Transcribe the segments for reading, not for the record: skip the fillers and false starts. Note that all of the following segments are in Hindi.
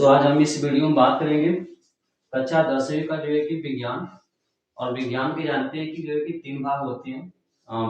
तो आज हम इस वीडियो में बात करेंगे कक्षा 10वीं का जो है कि विज्ञान। और विज्ञान के जानते हैं कि जो है कि 3 भाग होते हैं,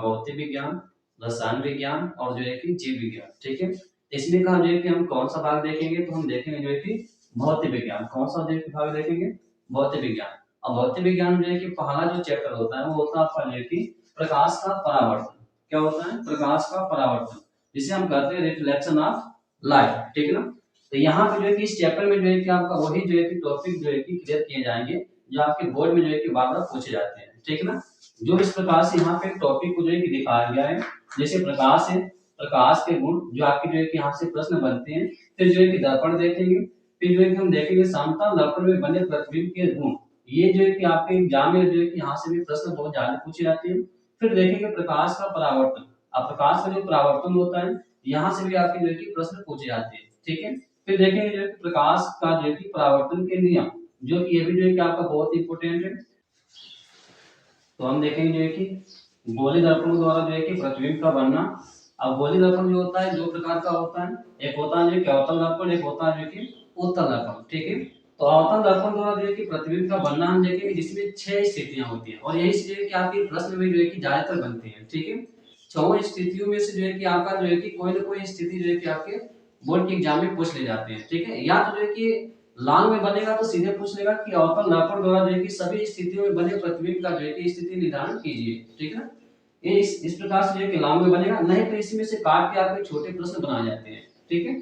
भौतिक विज्ञान, रसायन विज्ञान और जो है कि जीव विज्ञान। ठीक है, इसमें का जो है कि हम कौन सा भाग देखेंगे, तो हम देखेंगे जो है कि भौतिक विज्ञान। कौन सा जो है कि भाग देखेंगे? भौतिक विज्ञान। और भौतिक विज्ञान में जो है कि पहला जो चैप्टर होता है वो होता है आपका जो है कि प्रकाश का परावर्तन। क्या होता है? प्रकाश का परावर्तन, जिसे हम कहते हैं रिफ्लेक्शन ऑफ लाइट। ठीक है ना। तो यहाँ पे जो है कि इस चैप्टर में जो है कि आपका वही जो है कि टॉपिक जो है कि क्लियर किए जाएंगे जो आपके बोर्ड में जो है कि बार बार पूछे जाते हैं। ठीक है ना। जो इस प्रकार से यहाँ पे टॉपिक को जो है कि दिखाया गया है, जैसे प्रकाश है, प्रकाश के गुण जो आपके जो है कि यहाँ से प्रश्न बनते हैं। फिर जो है कि दर्पण देखेंगे, फिर जो है कि हम देखेंगे समतल दर्पण में बने प्रतिबिंब के गुण। ये जो है कि आपके एग्जाम में जो है कि यहाँ से भी प्रश्न बहुत ज्यादा पूछे जाते हैं। फिर देखेंगे प्रकाश का परावर्तन। अब प्रकाश का जो परावर्तन होता है यहाँ से भी आपके जो है कि प्रश्न पूछे जाते हैं। ठीक है। फिर देखेंगे जो है कि प्रकाश का जो है कि परावर्तन के नियम, जो कि ये भी जो है कि आपका बहुत इंपोर्टेंट है। तो हम देखेंगे जो है कि गोलीय दर्पण द्वारा जो है कि प्रतिबिंब का बनना। अब गोलीय दर्पण जो होता है दो प्रकार का होता है, एक होता है जो कि अवतल दर्पण, एक होता है जो कि उत्तल दर्पण। ठीक है। तो अवतल दर्पण द्वारा जो है कि प्रतिबिंब का बनना हम देखेंगे, जिसमें 6 स्थितियां होती हैं और यही जो है कि आपके प्रश्न में जो है कि ज्यादातर बनती है। ठीक है। 6 स्थितियों में से जो है कि आपका जो है कि कोई ना कोई स्थिति जो है कि आपके बोर्ड के एग्जाम में पूछ ले जाते हैं। ठीक है। या तो जो है कि लॉन्ग में बनेगा तो सीधे पूछ लेगा कि अवतल दर्पण द्वारा जो है कि सभी स्थितियों में बने प्रतिबिंब का जो है कि स्थिति निर्धारण कीजिए। ठीक है। ये इस प्रकार से जो है कि लॉन्ग में बनेगा, नहीं तो इसमें से काट के आपके छोटे प्रश्न बनाए जाते हैं। ठीक है।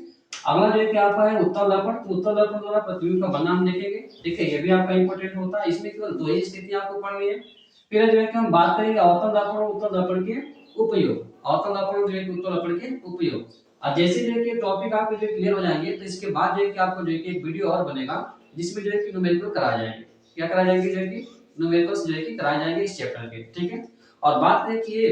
अगला जो है कि आपका है उत्तल दर्पण। तो उत्तल दर्पण द्वारा प्रतिबिंब का बनना हम देखेंगे। ठीक है, ये भी आपका इंपॉर्टेंट होता है, इसमें केवल 2 ही स्थितियां आपको पढ़नी है। फिर जो है कि हम बात करेंगे अवतल दर्पण और उत्तल दर्पण के उपयोग। अवतल दर्पण जो है कि उत्तल दर्पण के उपयोग। अब जैसे जो है कि टॉपिक आपके जो क्लियर हो जाएंगे तो इसके बाद जो है कि आपको जो है कि एक वीडियो और बनेगा जिसमें जो है कि न्यूमेरिकल कराए जाएंगे। क्या कराए जाएंगे? जो है कि न्यूमेरिकल्स जो है कि कराए जाएंगे इस चैप्टर के। ठीक है। और बात है कि ये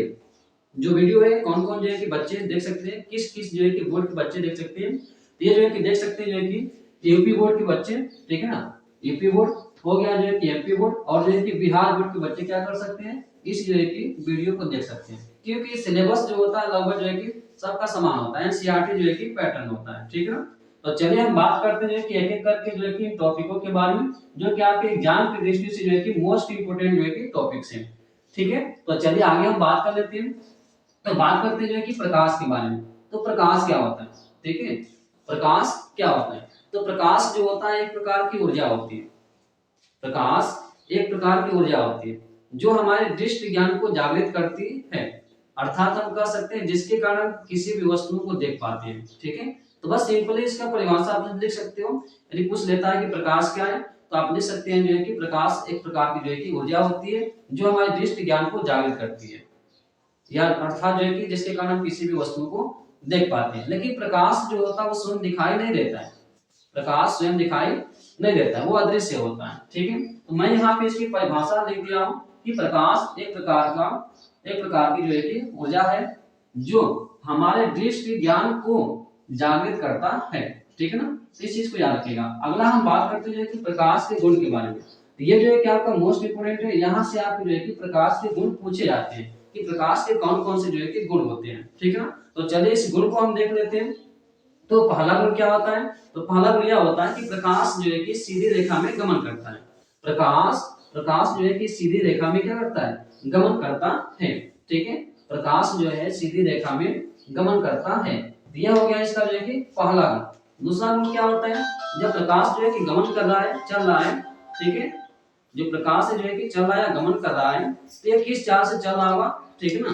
जो वीडियो है कौन कौन जो है कि बच्चे देख सकते हैं, किस किस जो है कि बोर्ड के बच्चे देख सकते हैं। ये जो है कि देख सकते हैं जो है कि यूपी बोर्ड के बच्चे। ठीक है ना। यूपी बोर्ड हो गया जो है कि एमपी बोर्ड, और जो है कि बिहार बोर्ड के बच्चे क्या कर सकते हैं, इस जो है कि वीडियो को देख सकते हैं, क्योंकि सिलेबस जो होता है लगभग जो है कि सबका समान होता है, एनसीईआरटी जो है कि पैटर्न होता है। ठीक है ना। तो चलिए हम बात करते हैं कि एक एक करके जो है कि टॉपिकों के बारे में, जो कि आपके एग्जाम की दृष्टि से जो है कि मोस्ट इंपोर्टेंट जो है कि टॉपिक्स हैं। ठीक है। तो चलिए आगे हम बात कर लेते हैं। तो बात करते हैं जो है कि प्रकाश के बारे में। तो प्रकाश क्या होता है? ठीक है। प्रकाश क्या होता है? तो प्रकाश जो होता है एक प्रकार की ऊर्जा होती है। प्रकाश एक प्रकार की ऊर्जा होती है जो हमारे दृष्टि ज्ञान को जागृत करती है, अर्थात हम कह सकते हैं जिसके कारण किसी भी वस्तु को देख पाते हैं। ठीक है। तो बस सिंपली इसका परिभाषा आप लिख सकते हो। यदि पूछ लेता है कि प्रकाश क्या है, तो आप लिख सकते हैं जो है कि प्रकाश एक प्रकार की जो है कि ऊर्जा होती है जो हमारे दृष्टि ज्ञान को जागृत करती है, या अर्थात जो है कि जिसके कारण हम किसी भी वस्तु को देख पाते हैं। लेकिन प्रकाश जो होता है वो स्वयं दिखाई नहीं देता है। प्रकाश स्वयं दिखाई नहीं देता है, वो अदृश्य होता है। ठीक है। तो मैं यहाँ पे इसकी परिभाषा लिख दिया हूँ कि प्रकाश एक प्रकार की जो है कि ऊर्जा है जो हमारे दृष्टि ज्ञान को जागृत करता है। ठीक है ना। तो इस चीज को याद रखिएगा। अगला हम बात करते हैं कि प्रकाश के गुण के बारे में। तो ये जो है कि आपका मोस्ट इंपोर्टेंट है, यहाँ से आपको जो है कि प्रकाश के गुण पूछे जाते हैं कि प्रकाश के कौन कौन से जो है कि गुण होते हैं। ठीक है ना। तो चलिए इस गुण को हम देख लेते हैं। तो पहला गुण क्या होता है? तो पहला गुण यह होता है कि प्रकाश जो है कि सीधी रेखा में गमन करता है। प्रकाश प्रकाश जो है कि सीधी रेखा में क्या करता है? गमन करता है। ठीक है। प्रकाश जो है सीधी रेखा में गमन करता है। यह हो गया इसका जो है कि पहला गुण। दूसरा गुण क्या होता है? जब प्रकाश जो है कि गमन कर रहा है, चल रहा है, ठीक है, जो प्रकाश जो है कि चल रहा है, गमन कर रहा है, तो ये किस चाल से चल रहा होगा? ठीक है ना।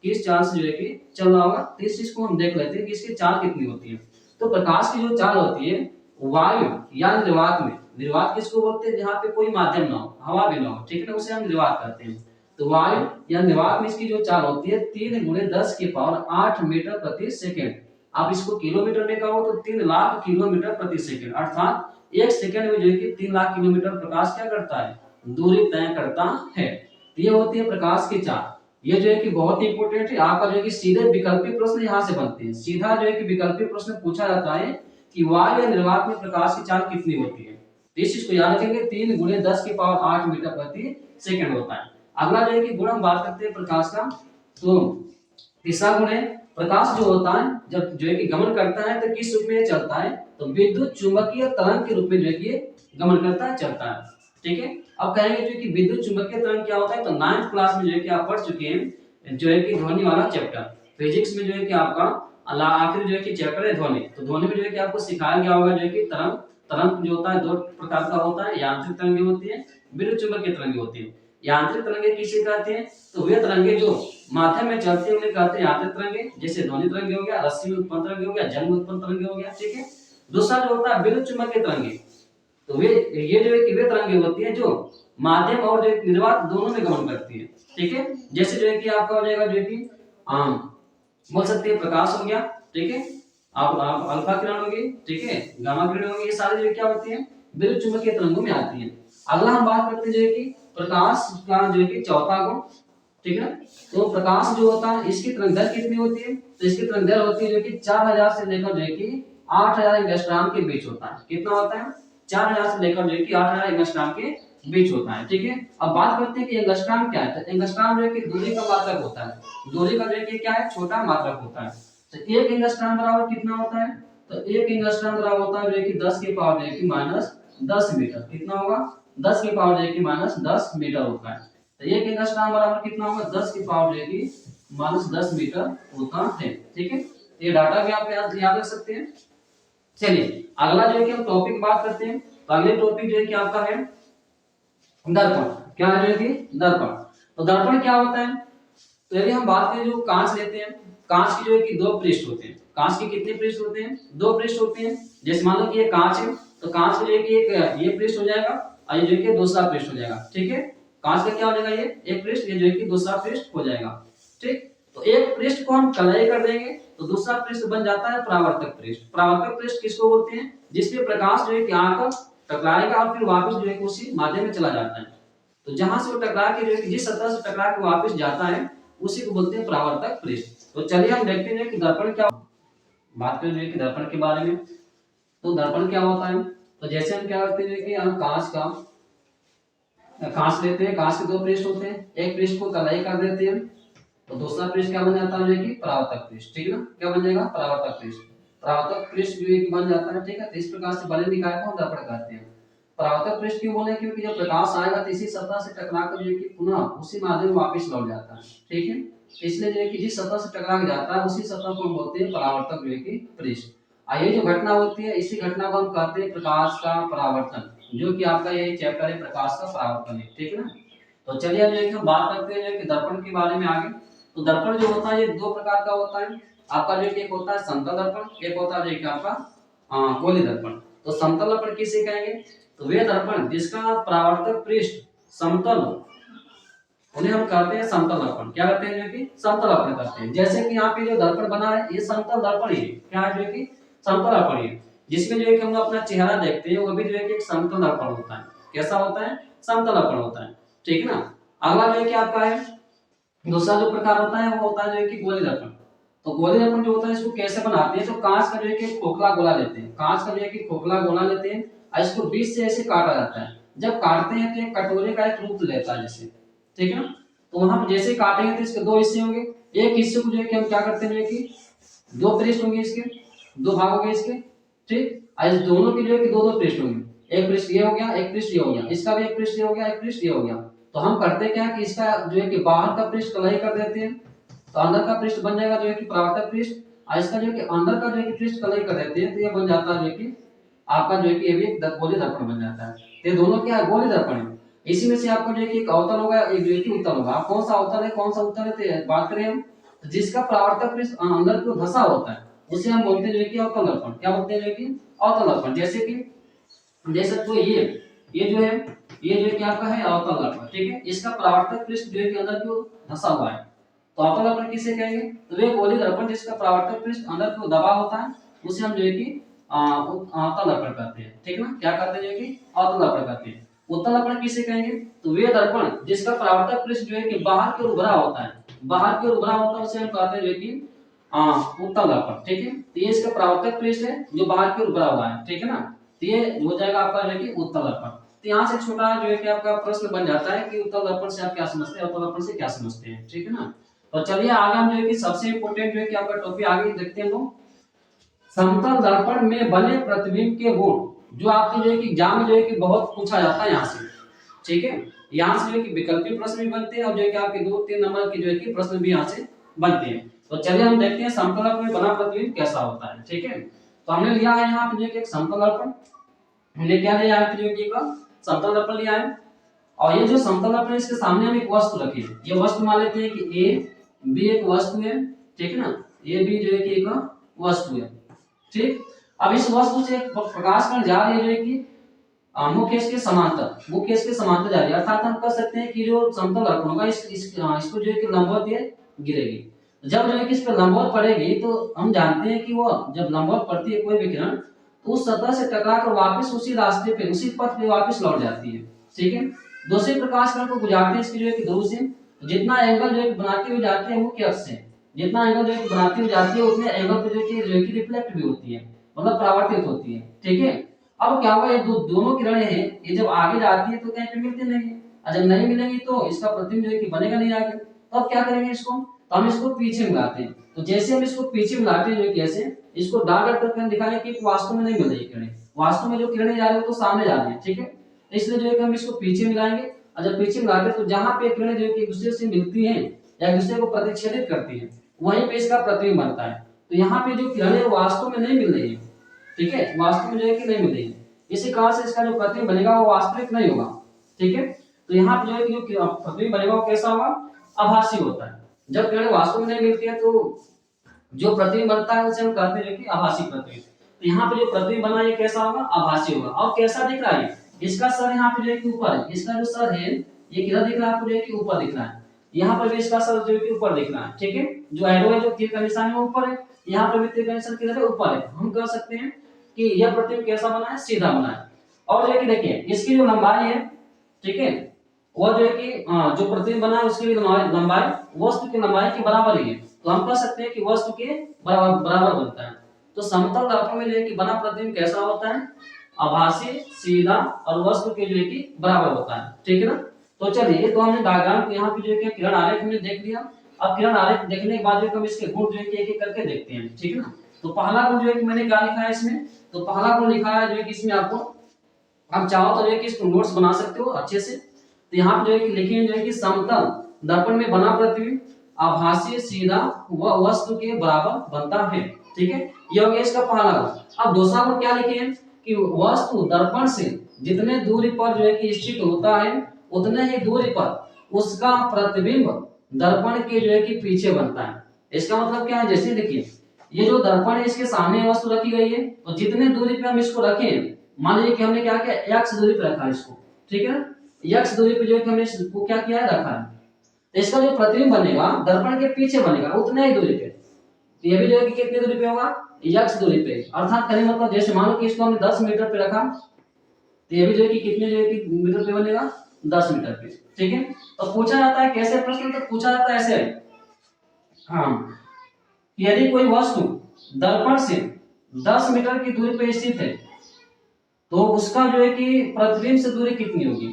किस चाल से जो है कि चल रहा होगा, तो इस चीज को हम देख लेते हैं कि इसकी चाल कितनी होती है। तो प्रकाश की जो चाल होती है वायु या निर्वात में, निर्वात किसको बोलते हैं? जहाँ पे कोई माध्यम ना हो, हवा भी ना हो, ठीक है ना, उसे हम निर्वात कहते हैं। तो वायु या निर्वात में इसकी जो चाल होती है 3 × 10⁸ मीटर प्रति सेकेंड। आप इसको किलोमीटर में कहो तो 3 लाख किलोमीटर प्रति सेकेंड, अर्थात एक सेकंड में जो है कि 3 लाख किलोमीटर प्रकाश क्या करता है? दूरी तय करता है। ये होती है प्रकाश की चाल। ये जो है कि बहुत ही इंपॉर्टेंट है। आपका जो है कि सीधे विकल्पी प्रश्न यहाँ से बनते हैं। सीधा जो है कि विकल्पी प्रश्न पूछा जाता है कि वायु या निर्वात में प्रकाश की चाल कितनी होती है। तो इस चीज को याद रखेंगे, 3 × 10⁸ मीटर प्रति सेकंड होता है। अगला जो है कि गुण हम बात करते हैं प्रकाश का। तो तीसरा गुण है प्रकाश जो होता है जब जो है कि गमन करता है तो किस रूप में चलता है, तो विद्युत चुंबकीय तरंग के रूप में जो है कि गमन करता है, चलता है। ठीक है, अब कहेंगे जो कि विद्युत चुंबकीय तरंग क्या होता है, तो 9th क्लास में जो है कि आप पढ़ चुके हैं जो है कि ध्वनि वाला चैप्टर, फिजिक्स में जो है कि आपका आखिर जो है कि चैप्टर है ध्वनि। तो ध्वनि में जो है कि आपको सिखाया गया होगा जो है कि तरंग तरंग जो होता है दो प्रकार का होता है, यांत्रिक तरंगे होती है, विद्युत चुंबकीय तरंगे होती है। यांत्रिक तरंगे किसे कहते हैं, तो वे तरंगे जो माध्यम में चलती है उन्हें कहते हैं यांत्रिक तरंगे, जैसे ध्वनि तरंगे हो गया, रस्सी में उत्पन्न तरंगे हो गया, जल में उत्पन्न तरंगे हो गया। ठीक है, दूसरा जो होता है विद्युत चुंबकीय तरंगे, तो वे ये जो है कि वे तरंगे होती है जो माध्यम और जो निर्वात दोनों में गमन करती है। ठीक है, जैसे जो है कि आपका हो जाएगा जो है कि बोल सकते हैं प्रकाश हो गया। ठीक है, आप अल्फा किरण होगी, ठीक है, गामा किरण होगी, ये सारी जो क्या होती है विद्युत चुंबकीय तरंगों में आती है। अगला हम बात करते हैं जो है कि प्रकाश का जो है कि चौथा गुण। ठीक है, तो प्रकाश जो होता है इसकी तरंग दैर्घ्य कितनी होती है, तो इसकी तरंग दैर्घ्य होती है जो कि 4000 से लेकर जो है कि 8000 एंगस्ट्रॉम के बीच होता है। कितना होता है, 4000 से लेकर जो है कि 8000 एंगस्ट्रॉम के बीच होता है। ठीक है, अब बात करते हैं कि एंगस्ट्रॉम क्या है, तो एंगस्ट्रॉम जो है कि दूरी का मात्रक होता है, दूरी का जो है कि क्या है छोटा मात्रक होता है। तो एक एंगस्ट्रॉम बराबर कितना होता है, तो एक एंगस्ट्रॉम बराबर होता है जो है कि 10 की पावर जो है कि -10 मीटर। कितना होगा, 10 की पावर जो है कि -10 मीटर होता है। तो एक एंगस्ट्रॉम बराबर कितना होगा, 10 की पावर जो है कि -10 मीटर होता है। ठीक है, ये डाटा भी आप याद रख सकते हैं। चलिए अगला जो है कि हम टॉपिक बात करते हैं, तो अगले टॉपिक जो है कि आपका है दर्पण। क्या है जो है कि दर्पण। तो दर्पण क्या होता है, तो यदि हम बात करें जो कांच लेते हैं, कांच की जो है कि दो पृष्ठ होते हैं। कांच के कितने पृष्ठ होते हैं, दो पृष्ठ होते हैं। जैसे मान लो कि ये कांच है, तो कांच का जो है कि एक ये पृष्ठ हो जाएगा और ये जो है कि दूसरा पृष्ठ हो जाएगा। ठीक है, कांच का क्या हो जाएगा, ये एक पृष्ठ, ये जो है कि दूसरा पृष्ठ हो जाएगा। ठीक, तो एक पृष्ठ को हम कलाई कर देंगे तो दूसरा पृष्ठ बन जाता है परावर्तक पृष्ठ। परावर्तक पृष्ठ किसको बोलते हैं, जिसपे प्रकाश जो है कि आकर टकराएगा और फिर वापस जो है कि उसी माध्यम में चला जाता है। तो जहां से वो टकरा के जो है कि जिस सतह से टकरा के वापस जाता है उसी को बोलते हैं परावर्तक पृष्ठ। तो चलिए हम देखते हैं कि दर्पण क्या, बात करें कि दर्पण के बारे में। तो दर्पण क्या होता है, तो जैसे हम क्या करते हैं कि हम कांच लेते हैं, कांच के दो पृष्ठ होते हैं, एक पृष्ठ को कलाई कर देते हैं तो दूसरा पृष्ठ क्या बन जाता है कि परावर्तक पृष्ठ। ठीक है ना, क्या बन जाएगा, परावर्तक पृष्ठ। परावर्तक पृष्ठ जो एक बन जाता है। ठीक है, तो इस प्रकार से बने निकाय को हम दर्पण कहते हैं। परावर्तक पृष्ठ क्यों बोले, क्योंकि जब प्रकाश आएगा तो इसी सतह से टकरा कर जो है कि पुनः उसी माध्यम में वापस लौट जाता है। ठीक है, इसलिए जो है कि जिस सतह से टकरा के जाता है उसी सतह को हम बोलते हैं परावर्तक जो है कि पृष्ठ। ये जो घटना होती है इसी घटना को हम कहते हैं प्रकाश का परावर्तन, जो कि आपका ये चैप्टर है प्रकाश का परावर्तन है। ठीक है ना, तो चलिए अब जो है कि हम बात करते हैं कि दर्पण के बारे में आगे। तो दर्पण जो होता है ये दो प्रकार का होता है आपका, जो कि एक होता है समतल दर्पण, एक होता है जो कि आपका गोली दर्पण। तो समतल दर्पण किसे कहेंगे, तो वे दर्पण जिसका परावर्तक पृष्ठ समतल हो उन्हें हम कहते हैं समतल दर्पण। क्या कहते हैं, जो कि समतल दर्पण कहते हैं। जैसे कि यहाँ पे जो दर्पण बना है ये समतल दर्पण ही है। क्या है, जो कि समतल दर्पण ही है, जिसमें जो है कि हम अपना चेहरा देखते हैं वो भी जो है कि एक समतल दर्पण होता है। कैसा होता है, समतल दर्पण होता है। ठीक है ना, अगला जो है कि आपका है दूसरा जो प्रकार होता है वो होता है जो है कि गोली दर्पण। तो गोली दर्पण जो होता है इसको कैसे बनाते हैं, तो कांच का जो है कि खोखला गोला लेते हैं, कांच का जो है कि खोखला गोला लेते हैं और इसको बीच से ऐसे काटा जाता है। जब काटते हैं तो एक कटोरे का एक रूप लेता है जैसे। ठीक है ना, तो वहां पर जैसे काटेंगे तो इसके दो हिस्से होंगे। एक हिस्से को जो है कि हम क्या करते हैं कि दो पृष्ठ होंगे, इसके दो भाग होंगे इसके। ठीक, और इस दोनों के जो है कि दो दो पृष्ठ होंगे, एक पृष्ठ ये हो गया, एक पृष्ठ ये हो गया, इसका भी एक पृष्ठ ये हो गया, एक पृष्ठ ये हो गया। तो हम करते क्या है कि इसका जो है कि बाहर का पृष्ठ कलाई कर देते हैं तो अंदर का पृष्ठ बन जाएगा जो है कि परावर्तक पृष्ठ, और इसका जो है कि अंदर का जो है कि पृष्ठ कलाई कर देते हैं तो ये बन जाता है जो है कि आपका जो है कि ये भी एक गोली दर्पण बन जाता है। तो ये दोनों क्या है, गोली दर्पण है। इसी में से आपका जो है कि एक अवतल होगा, एक जो है कि उत्तल होगा। आप कौन सा अवतल है कौन सा उत्तल है बात करें हम, तो जिसका परावर्तक पृष्ठ अंदर की ओर धंसा होता है उसे हम बोलते हैं जो है कि अवतल दर्पण। क्या बोलते हैं, जो है कि अवतल दर्पण। जैसे कि देख सकते हो ये जो है ये जो है कि आपका है अवतल दर्पण। ठीक है, इसका परावर्तक पृष्ठ जो है कि अंदर की ओर धंसा हुआ है। तो अवतल दर्पण किसे कहेंगे, तो वे गोली दर्पण जिसका परावर्तक पृष्ठ अंदर की ओर दबा होता है उसे हम जो है कि अवतल दर्पण कहते हैं। ठीक है ना, क्या कहते हैं, जो है कि अवतल दर्पण कहते हैं। उत्तल दर्पण किसे कहेंगे, तो वे दर्पण जिसका परावर्तक पृष्ठ जो है कि बाहर की ओर उभरा होता है, बाहर की ओर उभरा होता है उसे हम कहते हैं जो है कि उत्तल दर्पण। ठीक है, तो ये इसका परावर्तक पृष्ठ है जो बाहर की ओर उभरा हुआ है। ठीक है ना, तो ये हो जाएगा आपका जो है कि उत्तल दर्पण। तो यहाँ से छोटा जो है कि आपका प्रश्न बन जाता है कि उत्तल दर्पण से आप क्या समझते हैं, अवतल दर्पण से क्या समझते हैं। ठीक है ना, तो चलिए आगे हम जो है कि सबसे इम्पोर्टेंट जो है कि आपका टॉपिक आगे देखते हैं लोग, समतल दर्पण में बने प्रतिबिंब के गुण, जो आपके जो है कि एग्जाम में जो है कि बहुत पूछा जाता है यहाँ से, ठीक है। यहाँ से जो है कि विकल्पीय प्रश्न भी बनते हैं और जो है कि आपके 2-3 नंबर के जो है कि प्रश्न भी यहाँ से बनते हैं। तो चलिए हम देखते हैं समतल दर्पण में बना प्रतिबिंब कैसा होता है, ठीक है। तो हमने लिया है यहाँ पे जो है कि एक समतल दर्पण, हमने क्या लिया है जो कि समतल दर्पण लिया है, और ये जो समतल दर्पण है इसके सामने हम एक वस्तु रखी है। ये वस्तु मान लेते हैं कि ए बी एक वस्तु है, ठीक है ना, ए बी जो है कि एक वस्तु है, ठीक। अब इस वस्तु से एक प्रकाश कण जा रही है जो है कि मुख्य इसके समांतर जा रही है, अर्थात हम कह सकते हैं कि जो समतल दर्पण होगा इसको जो है कि लंबवत ये गिरेगी। जब जो है कि इस पर लंबवत पड़ेगी तो हम जानते हैं कि वो जब लंबवत पड़ती है कोई भी किरण तो उस सतह से टकरा कर वापस उसी रास्ते पे उसी पथ पे वापस लौट जाती है, ठीक है। दूसरे प्रकाश कण को गुजारते हैं इसकी जो है कि दूर से, जितना एंगल जो है बनाती हुई जाती है मुख्य अक्ष से, जितना एंगल जो है बनाती हुई जाती है उतने एंगल पे जो है कि रिफ्लेक्ट भी होती है, मतलब परावर्तित होती है, ठीक है। अब क्या होगा, ये दोनों किरणें हैं, ये जब आगे जाती है तो कहीं पे मिलती नहीं है, और जब नहीं मिलेंगी तो इसका प्रतिबिंब जो है कि बनेगा नहीं आगे। तो अब क्या करेंगे इसको, तो हम इसको पीछे मिलाते हैं। तो जैसे हम इसको पीछे मिलाते हैं जो कैसे, इसको डार्क करके दिखाएंगे कि वास्तव में नहीं मिल रही किरणें, वास्तव में जो किरणें जा रही है तो सामने जा रही है, ठीक है। इसलिए जो है कि हम इसको पीछे मिलाएंगे, और जब पीछे मिलाते हैं तो जहां पे किरणें जो है कि एक दूसरे से मिलती हैं या एक दूसरे को प्रतिच्छेदित करती हैं वहीं पे इसका प्रतिबिंब बनता है। तो यहाँ पे जो किरणें वास्तव में नहीं मिल रही है, ठीक है, वास्तव में जो है कि नहीं मिल रही है, इसी कारण से इसका जो प्रतिबिंब बनेगा वो वास्तविक नहीं होगा, ठीक है। तो यहाँ पे जो है कि जो प्रतिबिंब बनेगा वो कैसा होगा, आभासी होता है। जब किरणें वास्तव में नहीं मिलती है तो जो प्रतिबिंब बनता है उसे हम कहते हैं कि आभासी प्रतिबिंब। तो यहाँ पे जो प्रतिबिंब बना ये कैसा होगा, आभासी होगा। और कैसा दिख रहा है, इसका सर यहाँ पे जो है कि ऊपर है, इसका जो सर है ये किधर दिख रहा है आपको, जो है कि ऊपर दिख रहा है। यहाँ पर भी इसका सर जो है कि ऊपर दिख रहा है, ठीक है। जो एरो है जो तीर का निशान है वो ऊपर है, यहाँ पर भी तीर का निशान किधर है, ऊपर है। हम कह सकते हैं कि यह प्रतिबिंब कैसा बना है, सीधा बना है। और जो है कि देखिए इसकी जो लंबाई है, ठीक है, वो जो है कि जो प्रतिबिंब बना है उसकी लंबाई वस्तु की लंबाई के बराबर ही है। तो हम कह सकते हैं कि वस्तु के बराबर बनता है। तो समतल दर्पण में जो है कि बना प्रतिबिंब कैसा होता है, आभासी, सीधा और वस्तु के जो है कि बराबर होता है, ठीक है ना। तो चलिए, तो हमने डायग्राम यहाँ पे जो है कि किरण आरेख हमने देख लिया। अब किरण आरेख देखने के बाद जो हम इसके गुण जो है कि एक एक करके देखते हैं, ठीक है ना। तो पहला गुण जो है कि मैंने क्या लिखा है इसमें, तो पहला गुण लिखा है जो है कि इसमें आपको, आप चाहो तो जो है कि इसको नोट्स बना सकते हो अच्छे से। तो यहाँ पे जो है कि लिखे जो है कि समतल दर्पण में बना प्रतिबिंब आभासी, सीधा व वस्तु के बराबर बनता है, ठीक है। ये हो गया इसका पहला गुण। अब दूसरा गुण क्या लिखे हैं कि वस्तु दर्पण से जितने दूरी पर जो है कि स्थित होता है उतने ही दूरी पर उसका प्रतिबिंब दर्पण के जो है कि पीछे बनता है। इसका मतलब क्या है, जैसे देखिए ये जो दर्पण है इसके सामने वस्तु रखी गई है, तो जितने दूरी पे हम इसको रखें, मान लीजिए कि हमने क्या किया, x दूरी पे रखा है इसको, ठीक है ना, x दूरी पे जो है कि हमने इसको क्या किया है, रखा है। तो इसका जो प्रतिबिंब बनेगा दर्पण के पीछे बनेगा उतने ही दूरी पे। तो ये भी जो है कि कितनी दूरी पे होगा, x दूरी पे। अर्थात कहने मतलब जैसे मान लो कि इसको हमने 10 मीटर पे रखा, तो ये भी जो है कि कितने जो है कि मीटर पे बनेगा, 10 मीटर पे, ठीक है। तो पूछा जाता है कैसे प्रश्न, तो पूछा जाता है ऐसे, हाँ, यदि कोई वस्तु दर्पण से 10 मीटर की दूरी पर स्थित है तो उसका जो है कि प्रतिबिंब से दूरी कितनी होगी।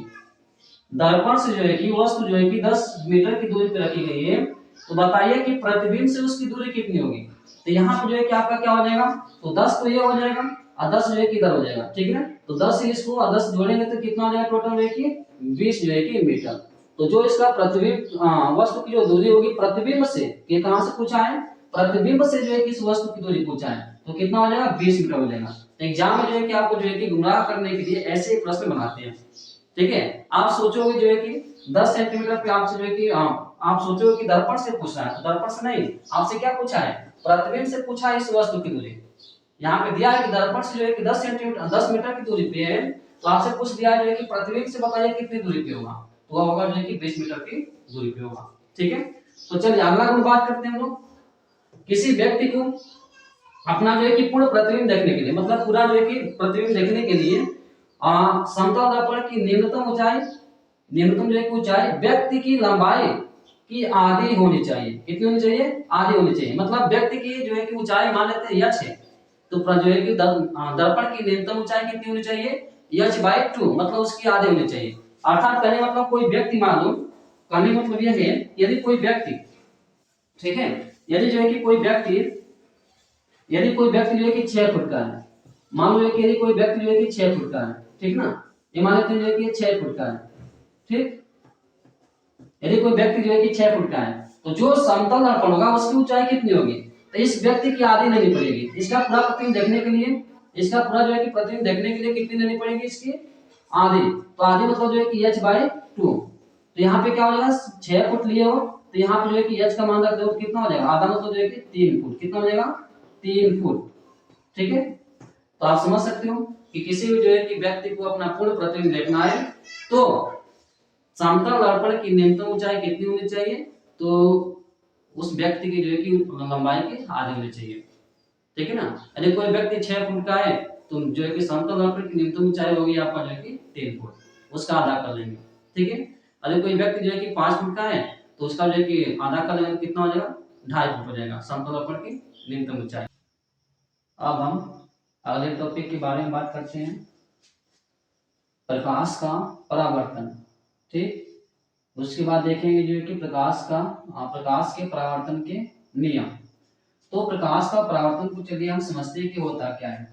दर्पण से जो है कि वस्तु जो है कि 10 मीटर की दूरी पर रखी गई है, तो बताइए कि प्रतिबिंब से उसकी दूरी कितनी होगी। तो यहाँ पे जो है कि आपका क्या हो जाएगा, तो 10 तो ये हो जाएगा और 10 जो है कि इधर हो जाएगा, ठीक है ना। तो 10 से इसको और 10 जोड़ेंगे तो कितना हो जाएगा टोटल जो है कि 20 जो है कि मीटर। तो जो इसका प्रतिबिंब वस्तु की जो दूरी होगी प्रतिबिंब से, ये कहां से पूछा है, प्रतिबिंब से जो है कि इस वस्तु की दूरी पूछा है, तो कितना हो जाएगा, 20 मीटर हो जाएगा। एग्जाम में जो है कि आपको जो है कि गुमराह करने के लिए ऐसे प्रश्न बनाते हैं, ठीक है। आप सोचोगे जो है कि 10 सेंटीमीटर पे आपसे जो है कि आप सोचोगे कि दर्पण से पूछा है, तो दर्पण से नहीं, आपसे क्या पूछा है, प्रतिबिंब से पूछा है इस वस्तु की दूरी। यहाँ पे दिया है कि दर्पण से जो है कि 10 सेंटीमीटर 10 मीटर की दूरी पे है, तो आपसे पूछ दिया है कि प्रतिबिंब से बताइए कितनी दूरी पे होगा, तो वह होगा जो है कि 20 मीटर की दूरी पे होगा, ठीक है। तो चलिए अगला गुण बात करते हैं हम लोग। किसी व्यक्ति को अपना जो है कि पूर्ण प्रतिबिंब देखने के लिए, मतलब पूरा जो है कि प्रतिबिंब देखने के लिए समतल दर्पण की न्यूनतम ऊंचाई, न्यूनतम जो है कि ऊंचाई व्यक्ति की लंबाई की आधी होनी चाहिए। कितनी होनी चाहिए, आधी होनी चाहिए। मतलब व्यक्ति की जो है कि ऊंचाई मान लेते हैं h है, तो जो है कि दर्पण की न्यूनतम ऊंचाई कितनी होनी चाहिए, h/2, मतलब उसकी आधी होनी चाहिए। अर्थात कहने मतलब कोई व्यक्ति मान लो, कहने मतलब यह है यदि कोई व्यक्ति ठीक है। यदि जो है कि कोई व्यक्ति जो है कि 6 फुट का है, मान लो कि यदि कोई व्यक्ति जो है कि 6 फुट का है, ठीक ना, ये मान लेते हैं जो है कि 6 फुट का है, ठीक। यदि कोई व्यक्ति जो है कि 6 फुट का है, तो जो समतल दर्पण होगा उसकी ऊंचाई कितनी होगी, तो इस व्यक्ति की आधी लेनी पड़ेगी। इसका पूरा प्रतिबिंब देखने के लिए, इसका पूरा जो है कि प्रतिबिंब देखने के लिए कितनी लेनी पड़ेगी, इसकी आधी। तो आधी मतलब जो है कि h/2। तो यहाँ पे क्या हो जाएगा, 6 फुट लिए हो तो यहाँ पे जो है कि h का मान रख दो, कितना हो जाएगा, आधा मतलब जो है कि 3 फुट। कितना हो जाएगा, 3 फुट, ठीक है। तो आप समझ सकते हो कि किसी भी जो है कि व्यक्ति को अपना पूर्ण प्रतिबिंब देखना है तो समतल दर्पण की न्यूनतम ऊंचाई कितनी होनी चाहिए, तो उस व्यक्ति की जो है कि लंबाई की आधी होनी चाहिए, ठीक है ना। यदि कोई व्यक्ति 6 फुट का है तो जो है कि समतल दर्पण की न्यूनतम ऊंचाई होगी आपका जो है कि 3 फुट, उसका आधा कर लेंगे, ठीक है। यदि कोई व्यक्ति जो है कि 5 फुट का है तो उसका जो है कि आधा कर लेंगे, कितना हो जाएगा, 2.5 फुट हो जाएगा समतल दर्पण की न्यूनतम ऊंचाई। अब हम अगले टॉपिक के बारे में बात करते हैं, प्रकाश का परावर्तन, ठीक। उसके बाद देखेंगे जो है कि प्रकाश के परावर्तन के नियम। तो प्रकाश का परावर्तन को चलिए हम समझते हैं कि होता क्या है।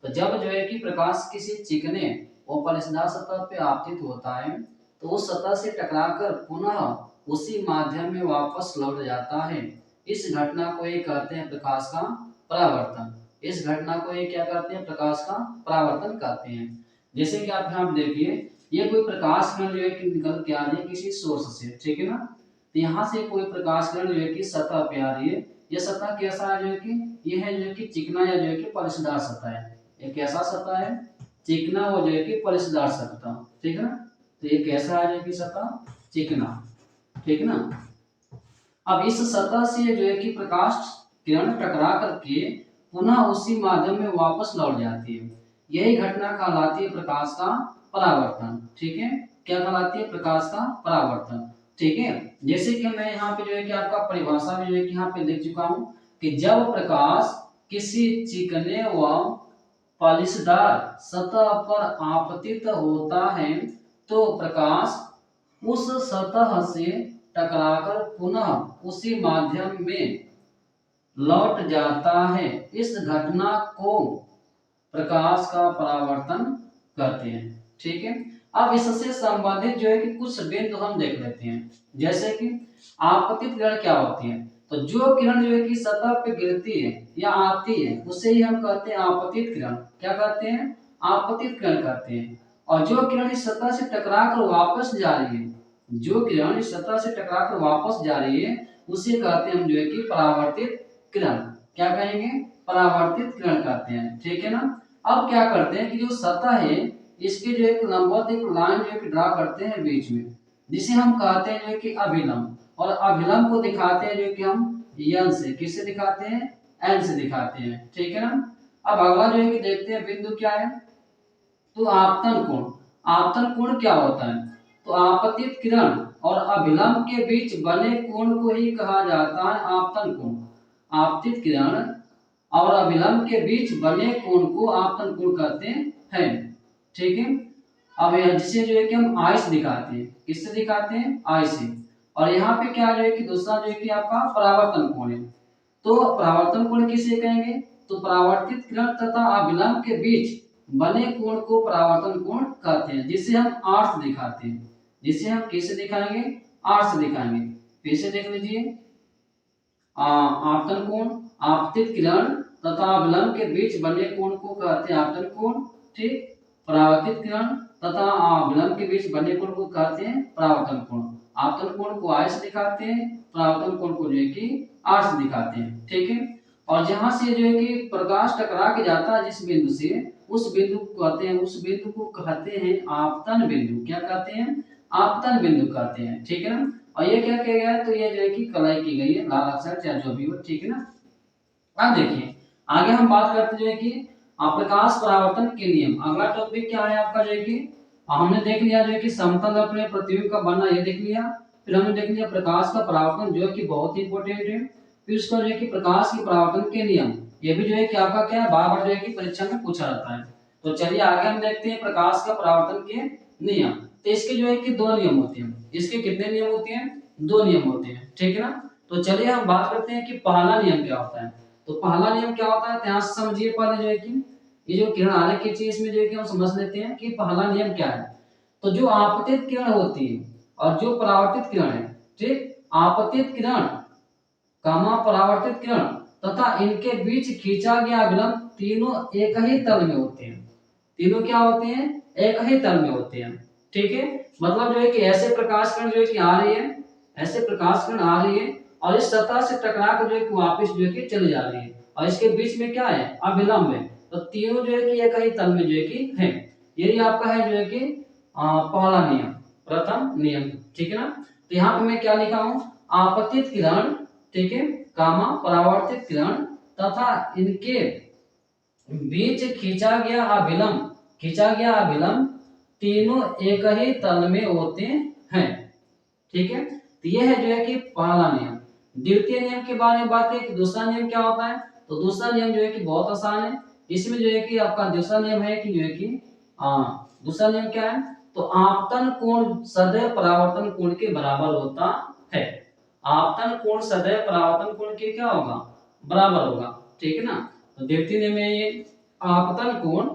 तो जब जो है कि प्रकाश किसी चिकने और पलिशदार सतह पे आपतित होता है तो उस सतह से टकराकर पुनः उसी माध्यम में वापस लौट जाता है। इस घटना को ये कहते हैं प्रकाश का परावर्तन। इस घटना को ये क्या कहते हैं, प्रकाश का परावर्तन कहते हैं। जैसे कि आप यहाँ देखिए, ये कोई प्रकाश किरण जो है कि निकल के आ रही है किसी सोर्स से, ठीक है ना। तो यहाँ से कोई प्रकाश किरण जो है कि सतह पे आ रही है। ये सतह कैसा है, जो है कि ये है जो है कि चिकना या जो है कि पलिशदार सतह है। ये कैसा सतह है, चिकना और जो है कि पलिशदार सतह, ठीक है ना। तो ये कैसा है, जो है कि सतह चिकना, ठीक ना। अब इस सतह से जो है कि प्रकाश किरण टकरा करके पुनः उसी माध्यम में वापस लौट जाती है। यही घटना कहलाती है प्रकाश का परावर्तन, ठीक है। क्या कहलाती है, प्रकाश का परावर्तन, ठीक है। जैसे कि मैं यहाँ पे जो है कि आपका परिभाषा में जो है कि यहाँ पे लिख चुका हूँ कि जब प्रकाश किसी चिकने व पॉलिशदार सतह पर आपतित होता है तो प्रकाश उस सतह से टकराकर पुनः उसी माध्यम में लौट जाता है। इस घटना को प्रकाश का परावर्तन कहते हैं, ठीक है। अब इससे संबंधित जो है कि कुछ बिंदु हम देख लेते हैं। जैसे कि आपतित किरण क्या होती है, तो जो किरण जो है कि सतह पे गिरती है या आती है उसे ही हम कहते हैं आपतित किरण। क्या कहते हैं, आपतित किरण कहते हैं। और जो किरण इस सतह से टकरा कर वापस जा रही है, जो किरण इस सतह से टकरा कर वापस जा रही है उसे कहते हैं हम जो है कि परावर्तित किरण। क्या कहेंगे, परावर्तित किरण कहते हैं, ठीक है ना। अब क्या करते हैं कि जो सतह है इसके जो एक लंबवत एक लाइन जो है ड्रा करते हैं बीच में, जिसे हम कहते हैं जो है कि अभिलंब। और अभिलंब को दिखाते हैं जो कि हम एन से, किससे दिखाते हैं, एन से दिखाते हैं, ठीक है ना। अब अगला जो है कि देखते हैं बिंदु क्या है, तो आपतन कोण। आपतन कोण क्या होता है, तो आपतित किरण और अभिलंब के बीच बने कोण को ही कहा जाता है आपतन कोण। आपतित किरण और अभिलंब के बीच बने कोण को आपतन कोण कहते हैं, ठीक है। अब जिसे जो है कि हम आई से दिखाते हैं, किससे दिखाते हैं, आई से। और यहाँ पे क्या जो है कि दूसरा जो है कि आपका परावर्तन कोण है। तो परावर्तन कोण किसे कहेंगे, तो परावर्तित किरण तथा अभिलंब के बीच बने कोण को परावर्तन कोण कहते हैं, जिसे हम आर से दिखाते हैं। जिसे हम किससे दिखाएंगे, आर से दिखाएंगे। फिर से देख लीजिए, आपतन कोण, आपतित किरण तथा अभिलंब के बीच बने कोण को कहते हैं आपतन कोण, ठीक। परावर्तित किरण तथा अभिलंब के बीच बने कोण को कहते हैं परावर्तन कोण। आपतन कोण को आई से दिखाते हैं, परावर्तन कोण को जो है कि आर से दिखाते हैं, ठीक है। और जहां से जो है कि प्रकाश टकरा के जाता है जिस बिंदु से, उस बिंदु को कहते हैं, उस बिंदु को कहते हैं आपतन बिंदु। क्या कहते हैं, आपतन बिंदु कहते हैं, ठीक है ना। और ये क्या किया गया है, तो ये जो है कि कलाई की गई है, लाल अक्षर चाहे जो भी हो, ठीक है ना। अब देखिए आगे हम बात करते जो है कि प्रकाश परावर्तन के नियम। अगला टॉपिक क्या है आपका, जो है कि हमने देख लिया जो है कि समतल दर्पण में प्रतिबिंब का बनना, ये देख लिया। फिर हमने देख लिया प्रकाश का परावर्तन जो है कि बहुत ही इंपॉर्टेंट है। फिर उसका जो है कि प्रकाश के परावर्तन के नियम, ये भी जो है कि आपका क्या है, बार बार जो है कि परीक्षा में पूछा जाता है। तो चलिए आगे हम देखते हैं प्रकाश का परावर्तन के नियम। तो इसके जो है कि 2 नियम होते हैं। इसके कितने नियम होते हैं, 2 नियम होते हैं, ठीक है ना। तो चलिए हम बात करते हैं कि पहला नियम क्या होता है। तो पहला नियम क्या होता है, ध्यान से समझिए। पहले जो है कि ये जो किरण आरेख की चीज में जो है कि हम समझ लेते हैं कि पहला नियम क्या है। तो जो आपतित किरण होती है और जो परावर्तित किरण है, ठीक, आपतित किरण कामा परावर्तित किरण तथा इनके बीच खींचा गया विलंब तीनों एक ही तल में होते हैं। तीनों क्या होते हैं, एक ही तल में होते हैं। ठीक है, मतलब जो है कि ऐसे प्रकाश किरण जो है कि आ रही है, ऐसे प्रकाश किरण आ रही है और इस सतह से टकरा कर जो है कि वापस जो है कि चली जा रही है और इसके बीच में क्या है, अविलंब है। तो तीनों जो है कि एक ही तल में जो है कि है। यही आपका है जो है कि पहला नियम, प्रथम नियम। ठीक है ना। तो यहाँ पे मैं क्या लिखा हूं, आपतित किरण, ठीक है, कामा परावर्तित किरण तथा इनके बीच खींचा गया अभिलंब तीनों एक ही तल में होते हैं। ठीक है, तो यह है जो है कि पहला नियम। द्वितीय नियम के बारे में बात करें कि दूसरा नियम क्या होता है। तो दूसरा नियम जो है कि बहुत आसान है। इसमें जो है कि आपका दूसरा नियम है कि जो है कि दूसरा नियम क्या है, तो आपतन कोण सदैव परावर्तन कोण के बराबर होता है। आपतन कोण सदैव परावर्तन कोण के क्या होगा, बराबर होगा। ठीक है ना। तो द्वितीय नियम में ये आपतन कोण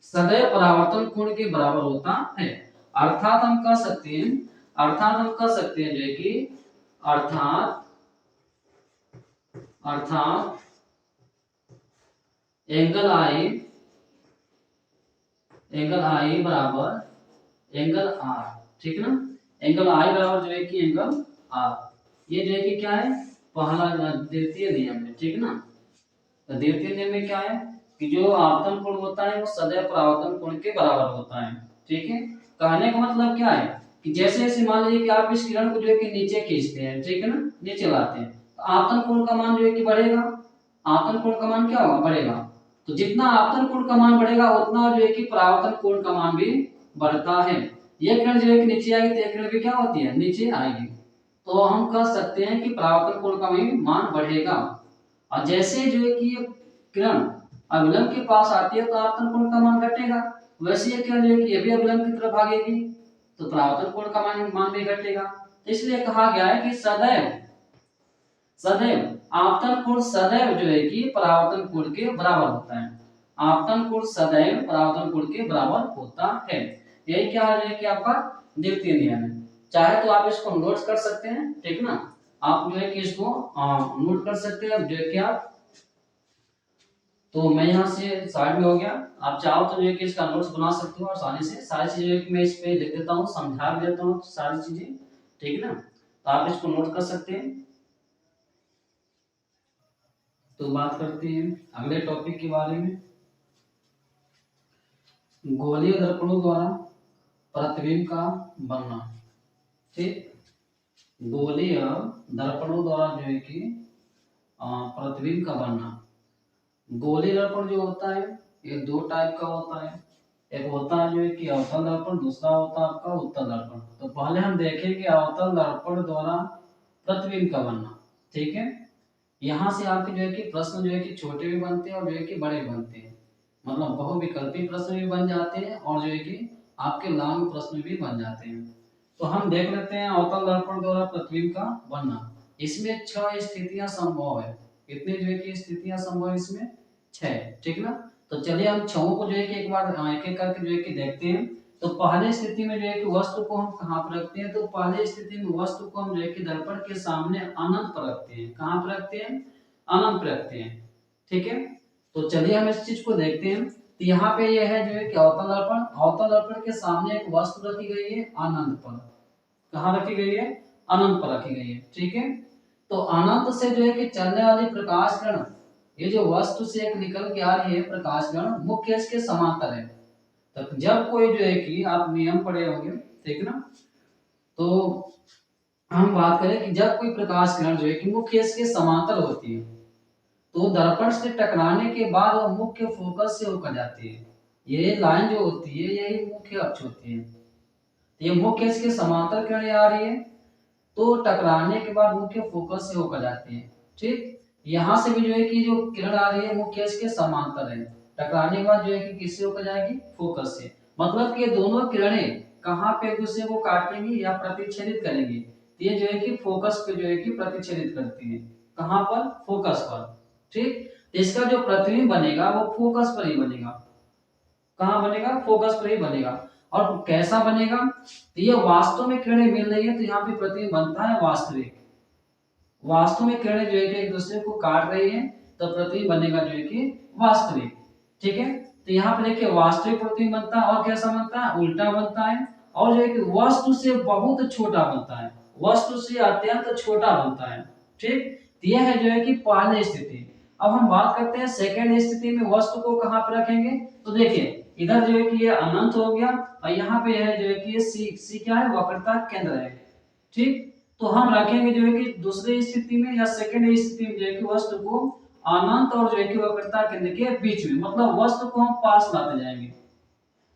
सदैव परावर्तन कोण के बराबर होता है। अर्थात हम कह सकते हैं, जो है कि अर्थात एंगल आई बराबर एंगल आर। ठीक है ना, एंगल आई बराबर जो है कि एंगल आर। ये जो है कि क्या है, पहला द्वितीय नियम है। ठीक है ना। तो द्वितीय नियम में क्या है कि जो आपतन कोण होता है वो सदैव परावर्तन कोण के बराबर होता है। ठीक है, कहने का मतलब क्या है कि जैसे जैसे मान लीजिए कि आप इस किरण को जो है कि नीचे खींचते हैं, ठीक है ना, नीचे लाते हैं, तो आपतन कोण का मान जो है कि बढ़ेगा। आपतन कोण का मान क्या होगा, बढ़ेगा। तो जितना आपतन कोण का मान बढ़ेगा उतना जो है कि परावर्तन कोण का मान भी बढ़ता है। ये किरण जो है कि नीचे आएगी तो ये किरण भी क्या होती है, नीचे आएगी। तो हम कह सकते हैं कि परावर्तन कोण का भी मान बढ़ेगा। और जैसे जो है कि ये किरण अभिलंब के पास आती है तो आपतन कोण का मान घटेगा। वैसे ये किरण जो है कि ये भी अभिलंब की तरफ भागेगी तो परावर्तन कोण का मान भी घटेगा। तो इसलिए कहा गया है कि सदैव आपतन कोण सदैव जो है कि परावर्तन कोण के बराबर होता है। आपतन कोण सदैव परावर्तन कोण के बराबर होता है। यही क्या है कि आपका द्वितीय नियम है। चाहे तो आप इसको नोट कर सकते हैं, ठीक ना, आप जो है कि इसको नोट कर सकते हैं। जो है कि आप, तो मैं यहाँ से साइड में हो गया, आप चाहो तो जो है कि इसका नोट्स बना सकते हो आसानी से। सारी चीजें मैं इस पे लिख देता हूँ, समझा भी देता हूँ सारी चीजें। ठीक है ना, तो आप इसको नोट कर सकते हैं। तो बात करते हैं अगले टॉपिक के बारे में, गोलीय दर्पणों द्वारा प्रतिबिंब का बनना। ठीक, गोलीय दर्पणों द्वारा जो है कि प्रतिबिंब का बनना। गोलीय दर्पण जो होता है ये दो टाइप का होता है। एक होता है जो है कि अवतल दर्पण, दूसरा होता है आपका उत्तल दर्पण। तो पहले हम देखेंगे अवतल दर्पण द्वारा प्रतिबिंब का बनना। ठीक है, यहाँ से आपके जो है कि प्रश्न जो है कि छोटे भी बनते हैं और जो है कि बड़े भी बनते हैं। मतलब बहुविकल्पी प्रश्न भी बन जाते हैं और जो है कि आपके लॉन्ग प्रश्न भी बन जाते हैं। तो हम देख लेते हैं अवतल दर्पण द्वारा प्रतिबिंब का बनना। इसमें 6 स्थितियां संभव है। कितनी जो है कि स्थितियां संभव है इसमें, 6। ठीक ना। तो चलिए हम 6 को जो है कि एक बार एक एक करके जो है कि देखते हैं। तो पहले स्थिति में जो है कि वस्तु को हम कहाँ पर रखते हैं, तो पहले स्थिति में वस्तु को हम जो है कि दर्पण के सामने अनंत पर रखते हैं। कहाँ पर रखते हैं, अनंत पर रखते हैं। ठीक है, तो चलिए हम इस चीज को देखते हैं। तो यहाँ पे ये है जो है कि अवतल दर्पण के सामने एक वस्तु रखी गई है अनंत पर। कहाँ रखी गई है, अनंत पर रखी गई है। ठीक है, तो अनंत से जो है कि चलने वाली प्रकाश किरण, ये जो वस्तु से एक निकल के आ रही है प्रकाश किरण, मुख्य इसके समांतर है। तो जब कोई जो है कि आप नियम पढ़े होंगे, ठीक ना, तो हम बात करें कि जब कोई प्रकाश किरण जो है कि मुख्य इसके समांतर होती है तो दर्पण से टकराने के बाद वो मुख्य फोकस से होकर जाती है। ये लाइन जो होती है यही मुख्य अक्ष होती है। ये मुख्य इसके समांतर किरण आ रही है तो टकराने के बाद मुख्य फोकस से होकर जाती है। ठीक, यहाँ से भी जो है कि जो किरण आ रही है मुख्य इसके समांतर है, टकराने के बाद जो है कि किससे होकर जाएगी, फोकस से। मतलब कि दोनों किरणें कहाँ पे एक दूसरे को काटेंगी या प्रतिच्छेदित करेंगी, ये जो है कि फोकस पे जो है कि प्रतिच्छेदित करती है। कहाँ पर? फोकस पर। ठीक, तो इसका जो प्रतिबिंब बनेगा वो फोकस पर ही बनेगा। कहाँ बनेगा? फोकस पर ही बनेगा। और कैसा बनेगा? तो ये वास्तव में किरणें मिल रही है तो यहाँ पे प्रतिबिंब बनता है वास्तविक। वास्तव में किरणें जो है कि एक दूसरे को काट रही है तो प्रतिबिंब बनेगा जो है कि वास्तविक। ठीक है, तो यहाँ पे देखिए वास्तविक प्रतिबिंब बनता है और कैसा बनता है? उल्टा बनता है। और जो है कि वस्तु से बहुत छोटा बनता है, वस्तु से अत्यंत छोटा बनता है। ठीक, तो यह है जो है कि पहली स्थिति। अब हम बात करते हैं सेकंड स्थिति में वस्तु को कहाँ पर रखेंगे। तो देखिए इधर जो है कि ये अनंत हो गया और यहाँ पे है जो है कि ये सी क्या है? वक्रता केंद्र है। ठीक, तो हम रखेंगे जो है कि दूसरी स्थिति में या सेकंड स्थिति में जो है कि वस्तु को अनंत और जो है कि वक्रता केंद्र के बीच में, मतलब वस्तु को हम पास लाते जाएंगे।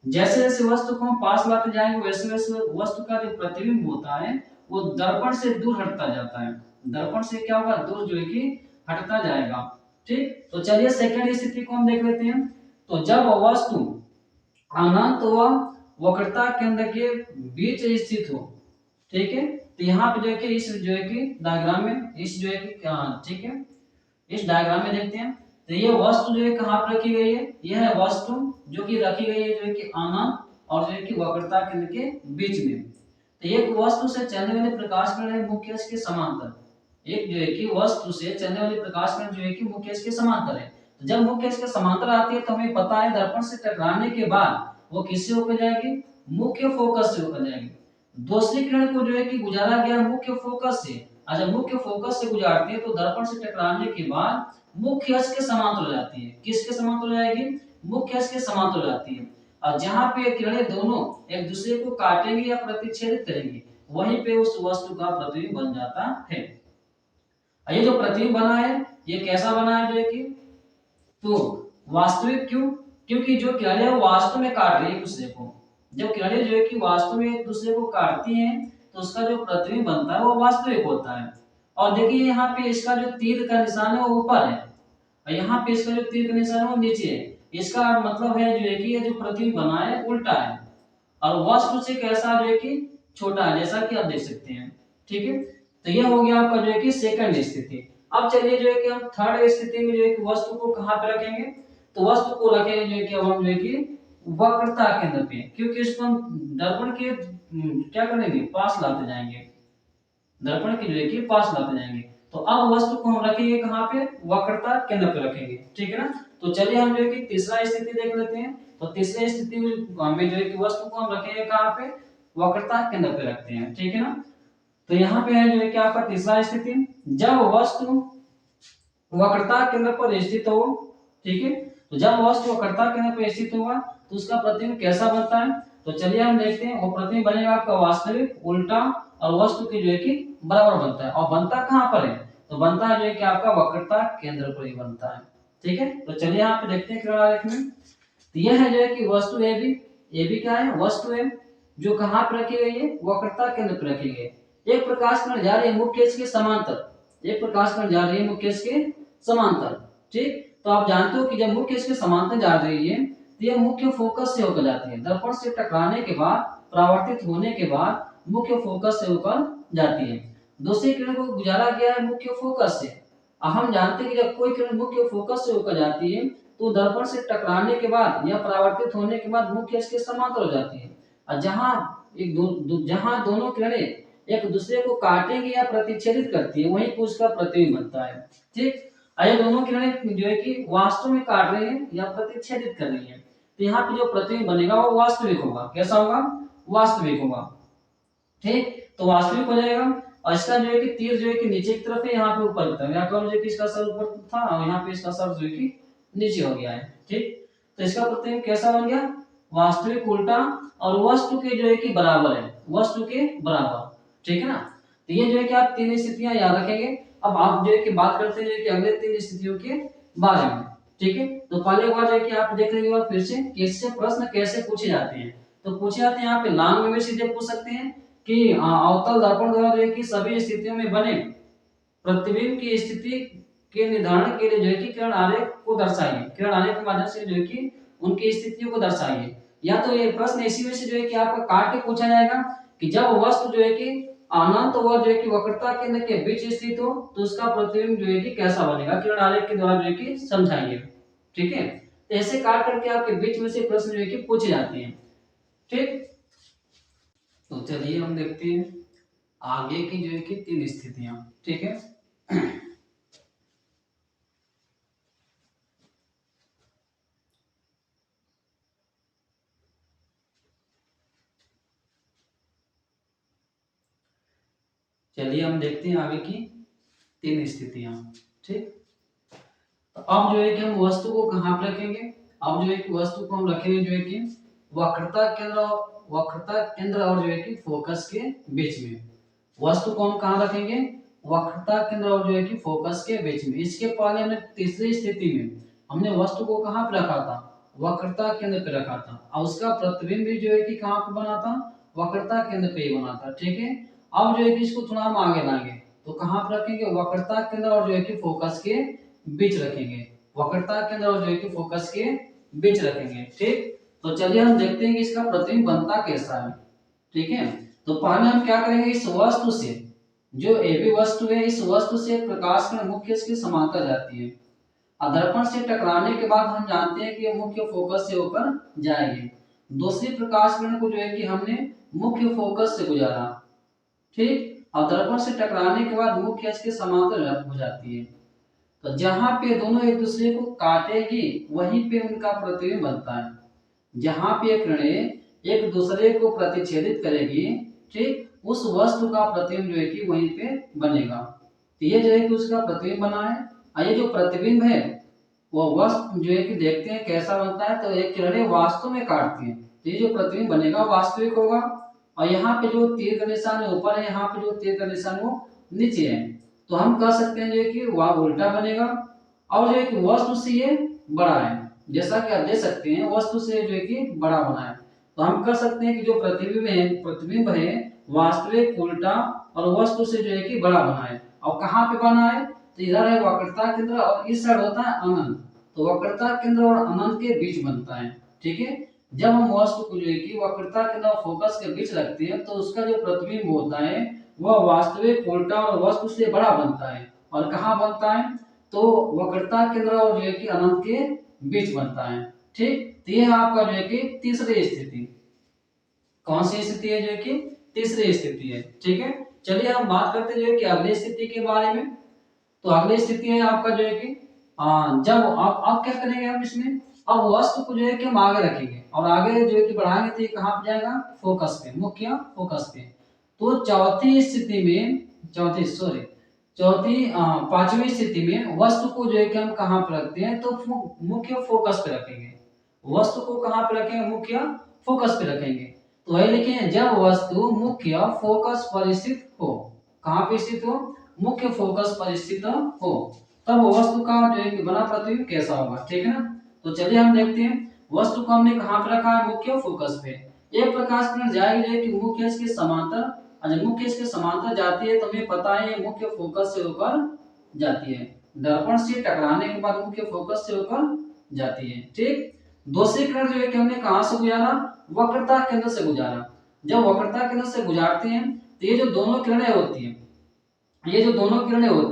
जैसे जैसे वस्तु को हम पास लाते जाएंगे वैसे वैसे वस्तु का जो प्रतिबिंब होता है वो दर्पण से दूर हटता जाता है। दर्पण से क्या होगा? दूर जो है कि हटता जाएगा। ठीक, तो चलिए सेकंड स्थिति को हम देख लेते हैं। तो जब वस्तु अनंत व वक्रता केंद्र के बीच स्थित हो, ठीक है, तो यहाँ पे जो है कि इस जो है कि डायग्राम में इस जो है कि ठीक है, इस डायग्राम में देखते हैं तो ये वस्तु जो है कहाँ पर रखी गई है? यह है वस्तु जो कि रखी गई है जो है कि अनंत और जो है कि वक्रता केंद्र के बीच में। तो एक वस्तु से चलने वाले प्रकाश किरण है मुख्य अक्ष के समांतर। एक जो है कि वस्तु से चलने वाली प्रकाश किरण जो है कि मुख्य अक्ष के समांतर है। तो जब मुख्य अक्ष के समांतर आती है तो हमें पता है दर्पण से टकराने के बाद वो किससे होकर जाएगी? मुख्य फोकस से होकर जाएगी। दूसरी किरण को जो है कि गुजारा गया मुख्य फोकस से, और जब मुख्य फोकस से गुजारती है तो दर्पण से टकराने के बाद मुख्य अक्ष के समांतर हो जाती है। किसके समांतर हो जाएगी? मुख्य अक्ष के समांतर हो जाती है। और जहां पे किरणें दोनों एक दूसरे को काटेंगी या प्रतिच्छेदित करेंगी वहीं पे उस वस्तु का प्रतिबिंब बन जाता है। ये जो प्रतिबिंब बना है ये कैसा बना है? जो है कि तो वास्तविक क्यों? क्योंकि जो किरणें वो वास्तव में काट रही है एक दूसरे को। जब किरणें जो है कि वास्तव में एक दूसरे को काटती हैं तो उसका जो प्रतिबिंब बनता है वो वास्तविक होता है। और देखिए यहाँ पे इसका जो तीर का निशान है वो ऊपर है और यहाँ पे इसका जो तीर का निशान है वो नीचे है। इसका मतलब है जो है कि ये जो प्रतिबिंब बना है उल्टा है और वस्तु से कैसा जो है कि छोटा है, जैसा कि आप देख सकते हैं। ठीक है, तो यह हो गया आपका जो है कि सेकंड स्थिति। अब चलिए जो है कि हम थर्ड स्थिति में जो है कि वस्तु को कहाँ पे रखेंगे? तो वस्तु को रखेंगे जो है कि अब हम जो है कि वक्रता केंद्र पे, क्योंकि इसको हम दर्पण के क्या करेंगे? पास लाते जाएंगे। दर्पण के जो है कि पास लाते जाएंगे। तो अब वस्तु को हम रखेंगे कहाँ पे? वक्रता केंद्र पे रखेंगे। ठीक है ना, तो चलिए हम जो है कि तीसरा स्थिति देख लेते हैं। तो तीसरी स्थिति में जो है कि वस्तु को हम रखेंगे कहाँ पे? वक्रता केंद्र पे रखते हैं। ठीक है ना, तो यहाँ पे है जो है कि आपका तीसरा स्थिति, जब वस्तु वक्रता केंद्र पर स्थित हो। ठीक है, तो जब वस्तु वक्रता केंद्र पर स्थित होगा तो उसका प्रतिबिंब कैसा बनता है? तो चलिए हम देखते हैं। वो प्रतिबिंब बनेगा आपका वास्तविक, उल्टा और वस्तु के जो है कि बराबर बनता है। और बनता कहाँ पर है? तो बनता है जो है कि आपका वक्रता केंद्र पर ही बनता है। ठीक है, तो चलिए यहाँ पे देखते हैं किरण आरेख में। तो यह है जो है कि वस्तु ए बी क्या है? वस्तु है जो कहाँ पे रखी गई है? वक्रता केंद्र पर रखी गई है। एक प्रकाश किरण जा रही है मुख्य अक्ष के समांतर, एक प्रकाश किरण जा रही है मुख्य अक्ष के समांतर। ठीक, तो आप जानते हो कि जब मुख्य अक्ष के समांतर जा रही है तो यह मुख्य फोकस से होकर जाती है। दर्पण से टकराने के बाद, परावर्तित होने के बाद मुख्य फोकस से होकर जाती है। दूसरी किरण को गुजारा गया है मुख्य फोकस से। हम जानते हैं कि जब कोई किरण मुख्य फोकस से होकर जाती है तो दर्पण से टकराने के बाद या परावर्तित होने के बाद मुख्य अक्ष के समांतर हो जाती है। और जहां दोनों किरणें एक दूसरे को काटेंगी या प्रतिच्छेदित करती है वहीं पे उसका प्रतिबिंब बनता है। ठीक, ये दोनों किरणें जो है कि वास्तव में काट रही हैं या प्रतिच्छेदित कर रही हैं तो यहाँ पे जो प्रतिबिंब बनेगा वो वास्तविक होगा। कैसा होगा? वास्तविक होगा। ठीक, तो वास्तविक हो जाएगा। और इसका जो है कि तीर जो है कि नीचे की तरफ है, यहाँ पे ऊपर की तरफ। यहाँ पर जो है कि इसका सर ऊपर था और यहाँ पे इसका सर जो है कि नीचे हो गया है। ठीक, तो इसका प्रतिबिंब कैसा बन गया? वास्तविक, उल्टा और वस्तु के जो है कि बराबर है, वस्तु के बराबर। ठीक है ना, तो ये जो है कि आप तीन स्थितियां याद रखेंगे। अब आप जो है कि बात करते हैं कि अगले तीन स्थितियों के बारे में। ठीक है, तो पहले बार जो है कि आप देख लेंगे फिर से कैसे प्रश्न कैसे पूछे जाते हैं। तो पूछे जाते हैं यहाँ पे लॉन्ग में भी सीधे पूछ सकते हैं कि अवतल दर्पण द्वारा जो है कि सभी स्थितियों में बने प्रतिबिंब की स्थिति के निर्धारण के लिए जो है कि किरण आरेख को दर्शाइए। किरण आरेख के माध्यम से जो है कि उनकी स्थितियों को दर्शाइए। या तो ये प्रश्न इसी में से जो है कि आपका काट के पूछा जाएगा कि जब वस्तु जो है कि अनंत और जो है कि वक्रता केंद्र के बीच स्थित हो तो उसका प्रतिबिंब जो है कि कैसा बनेगा, किरण आलेख के द्वारा जो है कि समझाइए। ठीक है, तो ऐसे काट करके आपके बीच में से प्रश्न जो है कि पूछे जाते हैं। ठीक, तो चलिए हम देखते हैं आगे की जो है कि 3 स्थितियां। ठीक है, चलिए हम देखते हैं आगे की 3 स्थितियां। ठीक, तो अब जो है कि हम वस्तु को कहाँ पे रखेंगे, अब जो है कि वस्तु को हम रखेंगे जो है कि वक्रता केंद्र और जो है कि फोकस के बीच में। वस्तु को हम कहाँ रखेंगे, वक्रता केंद्र और जो है कि फोकस के बीच में। इसके पहले हमने तीसरी स्थिति में हमने वस्तु को कहाँ पे रखा था, वक्रता केंद्र पे रखा था, और उसका प्रतिबिंब भी जो है कि कहाँ पे बना था, वक्रता केंद्र पे ही बना था। ठीक है, अब जो है कि इसको थोड़ा हम आगे लाएंगे तो कहाँ पे रखेंगे, वक्रता केंद्र और जो है कि फोकस के बीच रखेंगे। वक्रता केंद्र और जो है कि फोकस के बीच रखेंगे। ठीक, तो चलिए हम देखते हैं कि इसका प्रतिबिंब बनता कैसा है। ठीक है, तो पहले हम क्या करेंगे, इस वस्तु से, जो एबी वस्तु है, इस वस्तु से प्रकाश किरण मुख्य इसके समांतर जाती है। दर्पण से टकराने के बाद हम जानते हैं कि ये मुख्य फोकस से होकर जाएगी। दूसरी प्रकाश किरण को जो है कि हमने मुख्य फोकस से गुजारा। ठीक, और दर्पण से टकराने के बाद मुख्य इसके समांतर हो जाती है। तो जहां पे दोनों एक दूसरे को काटेगी वहीं पे उनका प्रतिबिंब बनता है। जहां पे किरणें एक दूसरे को प्रतिच्छेदित करेगी, ठीक, उस वस्तु का प्रतिबिंब जो है कि वहीं पे बनेगा। तो ये जो है कि उसका प्रतिबिंब बना है, और ये जो प्रतिबिंब है वो वस्तु जो है कि देखते हैं कैसा बनता है। तो ये किरणें वास्तव में काटती हैं, तो ये जो प्रतिबिंब बनेगा वास्तविक होगा। और यहाँ पे जो तीर का निशान है ऊपर है, यहाँ पे जो तीर का निशान है वो नीचे है, तो हम कह सकते हैं जो है कि वह उल्टा बनेगा। और जो है कि वस्तु से ये बड़ा है, जैसा कि आप देख सकते हैं वस्तु से जो है कि बड़ा बना है। तो हम कह सकते हैं कि जो प्रतिबिंब है वास्तविक उल्टा और वस्तु से जो है कि बड़ा बना है। और कहाँ पे बना है, तो इधर है वक्रता केंद्र और इस साइड होता है अनंत। तो वक्रता केंद्र और अनंत के बीच बनता है। ठीक है, जब हम वस्तु को जो है कि वक्रता केंद्र और फोकस के बीच रखते हैं तो उसका जो प्रतिबिंब होता है वह वास्तविक उल्टा और वस्तु से बड़ा बनता है। और कहाँ बनता है, तो वक्रता केंद्र और जो है कि अनंत के बीच बनता है। ठीक, तो ये है आपका जो है कि तीसरी स्थिति। कौन सी स्थिति है, जो है कि तीसरी स्थिति है। ठीक है, चलिए हम बात करते हैं जो है कि अगली स्थिति के बारे में। तो अगली स्थिति है आपका जो है कि जब आप क्या करेंगे, हम इसमें अब वस्तु को जो है कि हम आगे रखेंगे और आगे जो है कि बढ़ाएंगे तो ये कहाँ पे जाएगा, फोकस पे, मुख्य फोकस पे। तो चौथी स्थिति में, पांचवी स्थिति में वस्तु को जो है कि हम कहाँ पे रखते हैं, तो मुख्य फोकस पे रखेंगे। वस्तु को कहाँ पे रखेंगे, मुख्य फोकस पे रखेंगे। तो वही लिखें, जब वस्तु मुख्य फोकस पर स्थित हो, कहाँ पे स्थित हो, मुख्य फोकस पर स्थित हो, तब वस्तु का जो है कि बना प्रतिबिंब कैसा होगा। ठीक है ना, तो चलिए हम देखते हैं वस्तु को हमने कहाँ पे रखा है, मुख्य फोकस पे। एक प्रकाश किरण जाएगी जो है कि मुख्य इसके समांतर, और जब मुख्य इसके समांतर जाती है तो हमें पता है ये मुख्य फोकस से होकर जाती है। दर्पण से टकराने के बाद मुख्य फोकस से होकर जाती है। ठीक, दूसरी किरण जो है कि हमने कहां से गुजारा, वक्रता केंद्र से गुजारा। जब वक्रता केंद्र से गुजारते हैं तो ये जो दोनों किरणें होती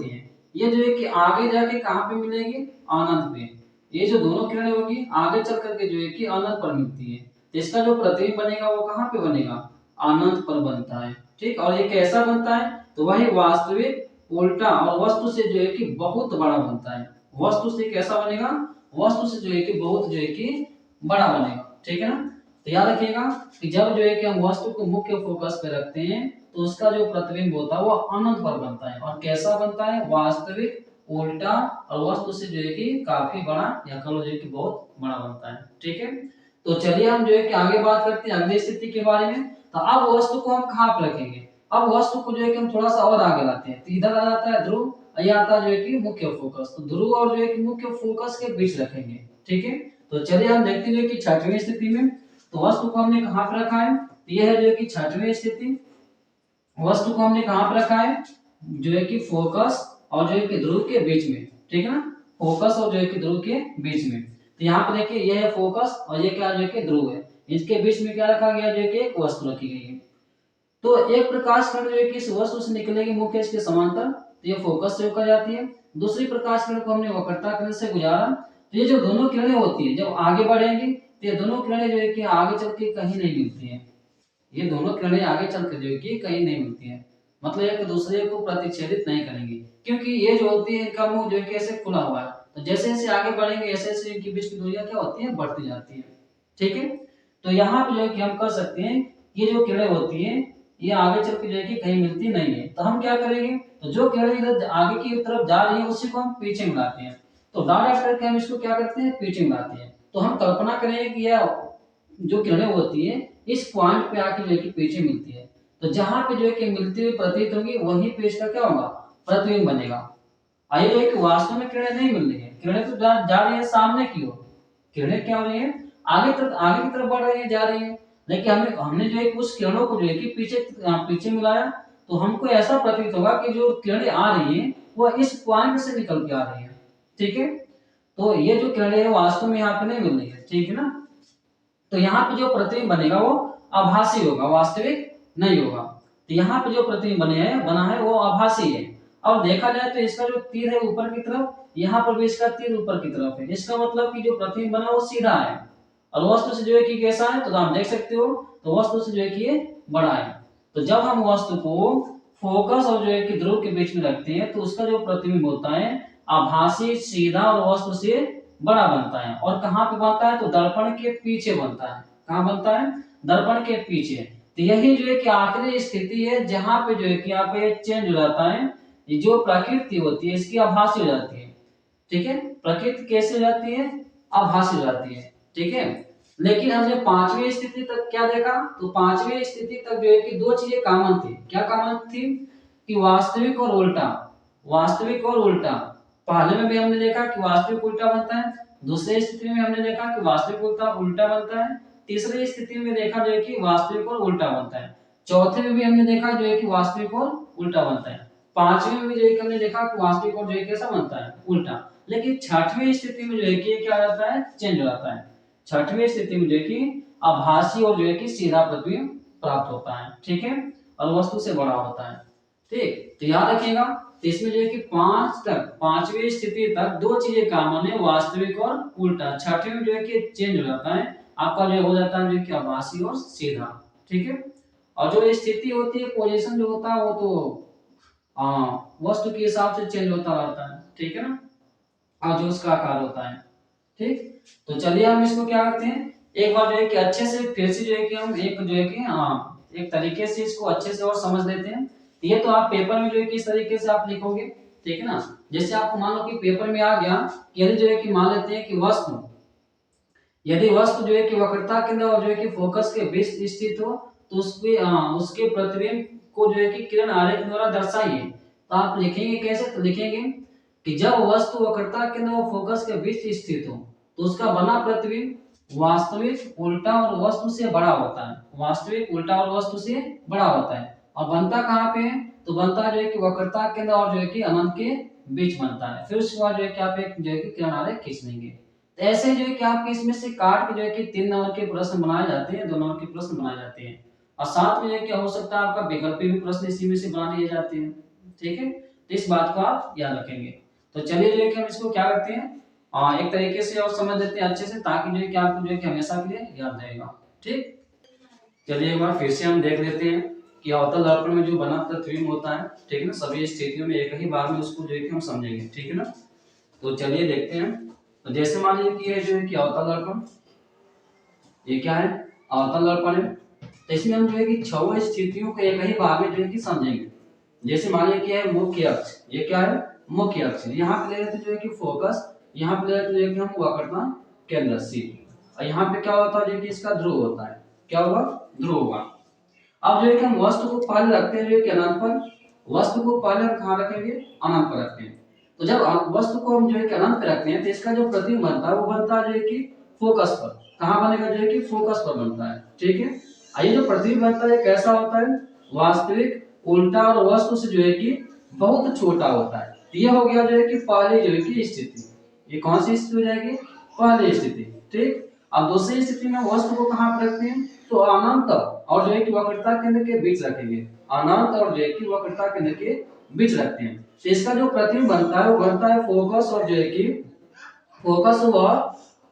हैं, ये जो है कि आगे जाके कहां पे मिलेगी, अनंत पे। ये जो दोनों किरणें होगी आगे चल करके जो है कि अनंत पर मिलती है। तो इसका जो प्रतिबिंब बनेगा वो कहां पे बनेगा, अनंत पर बनता है। ठीक, और ये कैसा बनता है, तो वही वास्तविक उल्टा और वस्तु से जो है कि बहुत बड़ा बनता है। वस्तु से कैसा बनेगा, वस्तु से जो है कि बहुत जो है कि बड़ा बनेगा। ठीक है ना, तो याद रखिएगा कि जब जो है कि हम वस्तु को मुख्य फोकस पे रखते हैं तो उसका जो प्रतिबिंब होता है वो अनंत पर बनता है। और कैसा बनता है, वास्तविक उल्टा और वस्तु से जो है कि काफी बड़ा या कहो जो है कि बहुत बड़ा बनता है। ठीक है, तो चलिए हम जो है कि आगे बात करते हैं अगली स्थिति के बारे में। तो अब वस्तु को हम कहाँ पे रखेंगे, अब वस्तु को जो है कि हम थोड़ा सा और आगे लाते हैं। तो इधर आ जाता है ध्रुव, ये आता है जो है कि मुख्य फोकस। तो ध्रुव और जो है कि मुख्य फोकस के बीच रखेंगे। ठीक है, तो चलिए हम देखते हैं कि छठवीं स्थिति में तो वस्तु को हमने कहाँ पे रखा है, तो यह है जो है कि छठवीं स्थिति। वस्तु को हमने कहाँ पे रखा है, जो है कि फोकस और जो है कि ध्रुव के बीच में। ठीक है ना, फोकस और जो है कि ध्रुव के बीच में। तो यहाँ पे देखिए यह है फोकस और ये क्या जो है कि ध्रुव है, इसके बीच में क्या रखा गया, जो है कि एक वस्तु रखी गई है। तो एक प्रकाश किरण जो है कि इस वस्तु से निकलेगी मुख्य इसके समांतर, तो ये फोकस से होकर जाती है। दूसरी प्रकाश किरण को हमने वक्रता किरण से गुजारा, तो ये जो दोनों किरणें होती है जब आगे बढ़ेंगी तो ये दोनों किरणें जो है कि आगे चल के कहीं नहीं मिलती हैं। ये दोनों किरणें आगे चल के जो है कि कहीं नहीं मिलती हैं, मतलब एक दूसरे को प्रतिच्छेदित नहीं करेंगी, क्योंकि ये जो होती है इनका मुंह जो है कि ऐसे खुला हुआ है, तो जैसे जैसे आगे बढ़ेंगे ऐसे ऐसे इनके बीच की दूरियां क्या होती है, बढ़ती जाती है। ठीक है, तो यहाँ पे जो है कि हम कर सकते हैं, ये जो किरणें होती हैं ये आगे चल के जो है कि कहीं मिलती नहीं है, तो हम क्या करेंगे, तो जो किरणें इधर आगे की तरफ जा रही है उसी को हम पीछे मिलाते हैं, तो डॉट डॉट करके हम इसको क्या करते हैं, पीछे मिलाते हैं। तो हम कल्पना करेंगे कि यह जो किरणें होती है इस पॉइंट पे आके जो है कि पीछे मिलती है, तो जहां पे जो है कि मिलती हुई प्रतीत होगी वही पे इसका क्या होगा, प्रतिबिंब बनेगा। आइए जो है कि वास्तव में किरणें नहीं मिल रही है, किरणें तो जा रही है सामने की ओर, किरणें क्या हो रही है, आगे की तरफ बढ़ रही है, जा रही है, लेकिन हमने हमने जो है उस किरणों को जो है कि पीछे पीछे मिलाया, तो हमको ऐसा प्रतीत होगा कि जो किरणें आ रही है वो इस पॉइंट से निकल के आ रही है। ठीक है, तो ये जो किरणें है वास्तव में यहाँ पे नहीं मिल रही है। ठीक है ना, तो यहाँ पे जो प्रतिबिंब बनेगा वो आभासी होगा, वास्तविक नहीं होगा। तो यहाँ पे जो प्रतिबिंब बना है वो आभासी है। और देखा जाए तो इसका जो तीर है ऊपर की तरफ, यहाँ पर भी इसका तीर ऊपर की तरफ है, इसका मतलब कि जो प्रतिबिंब बना वो सीधा है, और वस्तु से जो है कि कैसा है, तो आप देख सकते हो, तो वस्तु से जो है कि ये बड़ा है। तो जब हम वस्तु को फोकस और जो है कि ध्रुव के बीच में रखते हैं तो उसका जो प्रतिबिंब होता है आभासी, सीधा और वस्तु से बड़ा बनता है। और कहाँ पे बनता है, तो दर्पण के पीछे बनता है। कहाँ बनता है, दर्पण के पीछे। तो यही जो है कि आखिरी स्थिति है जहां पे जो है कि यहाँ पे चेंज हो जाता है, ये जो प्रकृति होती है इसकी आभासी हो जाती है। ठीक है, प्रकृति कैसे हो जाती है, आभासी हो जाती है। ठीक है, लेकिन हमने पांचवी स्थिति तक क्या देखा, तो पांचवी स्थिति तक जो है कि दो चीजें कॉमन थी। क्या कॉमन थी, कि वास्तविक और उल्टा, वास्तविक और उल्टा। पहले में भी हमने देखा कि वास्तविक उल्टा बनता है, दूसरी स्थिति में हमने देखा कि वास्तविक उल्टा उल्टा बनता है, तीसरी स्थिति में देखा जो है कि वास्तविक और उल्टा बनता है, चौथे में भी हमने देखा जो है कि वास्तविक और उल्टा बनता है, पांचवें में भी जो है कि हमने देखा कि वास्तविक और जो है कैसा बनता है, उल्टा। लेकिन छठवीं स्थिति में जो है कि क्या हो जाता है, चेंज हो जाता है। छठवीं स्थिति में जो है कि आभासी और जो है कि सीधा प्रतिबिंब प्राप्त होता है। ठीक है, और वस्तु से बड़ा होता है। ठीक, तो याद रखिएगा, तो इसमें जो है कि पांचवी स्थिति तक दो चीजें कॉमन है, वास्तविक और उल्टा। छठवीं में जो है कि चेंज हो जाता है, आपका जो हो जाता है जो कि आभासी और सीधा। ठीक है, और जो स्थिति होती है, पोजीशन जो होता है वो तो वस्तु के हिसाब से चेंज होता रहता है। ठीक है ना, और जो उसका आकार होता है। ठीक, तो चलिए हम इसको क्या करते हैं, एक बार जो है कि अच्छे से फिर से जो है कि हम एक जो है कि एक तरीके से इसको अच्छे से और समझ लेते हैं। ये तो आप पेपर में जो है कि इस तरीके से आप लिखोगे। ठीक है ना, जैसे आपको मान लो कि पेपर में आ गया, यदि जो है कि मान लेते हैं कि वस्तु, यदि वस्तु जो है कि वक्रता केंद्र और जो है कि फोकस के बीच स्थित हो, तो उसके प्रतिबिंब को जो है कि किरण आरेख द्वारा दर्शाइए। तो आप लिखेंगे कैसे, तो लिखेंगे कि जब वस्तु वक्रता केंद्र और फोकस के बीच स्थित हो तो उसका बना प्रतिबिंब वास्तविक, उल्टा और वस्तु से बड़ा होता है। वास्तविक, उल्टा और वस्तु से बड़ा होता है। और बनता कहाँ पे है, तो बनता जो है कि वक्रता केंद्र और जो है कि अनंत के बीच बनता है। फिर उसके बाद जो है कि आप एक जो है कि किरण आरेख खींच लेंगे। तो ऐसे जो है कि आपके इसमें से काट के जो है कि 3 नंबर के प्रश्न बनाए जाते हैं, 2 नंबर के प्रश्न बनाए जाते हैं, और साथ में जो है क्या हो सकता है आपका वैकल्पिक भी प्रश्न इसी में से बना लिए जाते हैं। ठीक है, तो इस बात को आप याद रखेंगे। तो चलिए जो है कि हम इसको क्या करते हैं, एक तरीके से और समझ लेते हैं अच्छे से, ताकि जो है कि आपको जो है कि हमेशा के लिए याद रहेगा। ठीक, चलिए एक बार फिर से हम देख लेते हैं कि अवतल दर्पण में जो बना प्रतिबिंब होता है, ठीक है ना, सभी स्थितियों में एक ही बार में उसको जो है कि हम समझेंगे। ठीक है ना, तो चलिए देखते हैं। तो जैसे मान लीजिए कि ये जो है कि अवतल दर्पण, ये क्या है, अवतल दर्पण है, तो इसमें हम जो है कि 6 स्थितियों को एक ही बार में जो है कि समझेंगे। जैसे मान लीजिए कि है मुख्य अक्ष, ये क्या है, मुख्य अक्ष। यहाँ पे ले लेते जो है कि फोकस, यहाँ पे ले लेते जो है कि हम वक्रता केंद्र सी, और यहाँ पे क्या होता है जो कि इसका ध्रुव होता है। क्या होगा, ध्रुव होगा। अब जो है कि हम वस्तु को पहले रखते हैं जो है कि अनंत पर, वस्तु को पहले हम कहाँ रखेंगे, अनंत पर रखते हैं। तो जब वस्तु को हम जो है कि अनंत पर रखते हैं तो इसका जो प्रतिबिंब बनता है वो बनता है जो है कि फोकस पर। कहाँ बनेगा, जो है कि फोकस पर बनता है। ठीक है, ये जो प्रतिबिंब बनता है कैसा होता है, वास्तविक, उल्टा और वस्तु से जो है कि बहुत छोटा होता है। ये हो गया जो है कि पहली जो है कि स्थिति। ये कौन सी स्थिति हो जाएगी, पहली स्थिति। ठीक, अब दूसरी स्थिति में वस्तु को कहाँ पर रखते हैं, तो अनंत और जो है कि वक्रता केंद्र के बीच रखेंगे, अनंत और जो है कि वक्रता केंद्र के बीच रखते हैं। तो इसका जो प्रतिबिंब बनता है वो बनता है फोकस और जो है कि फोकस व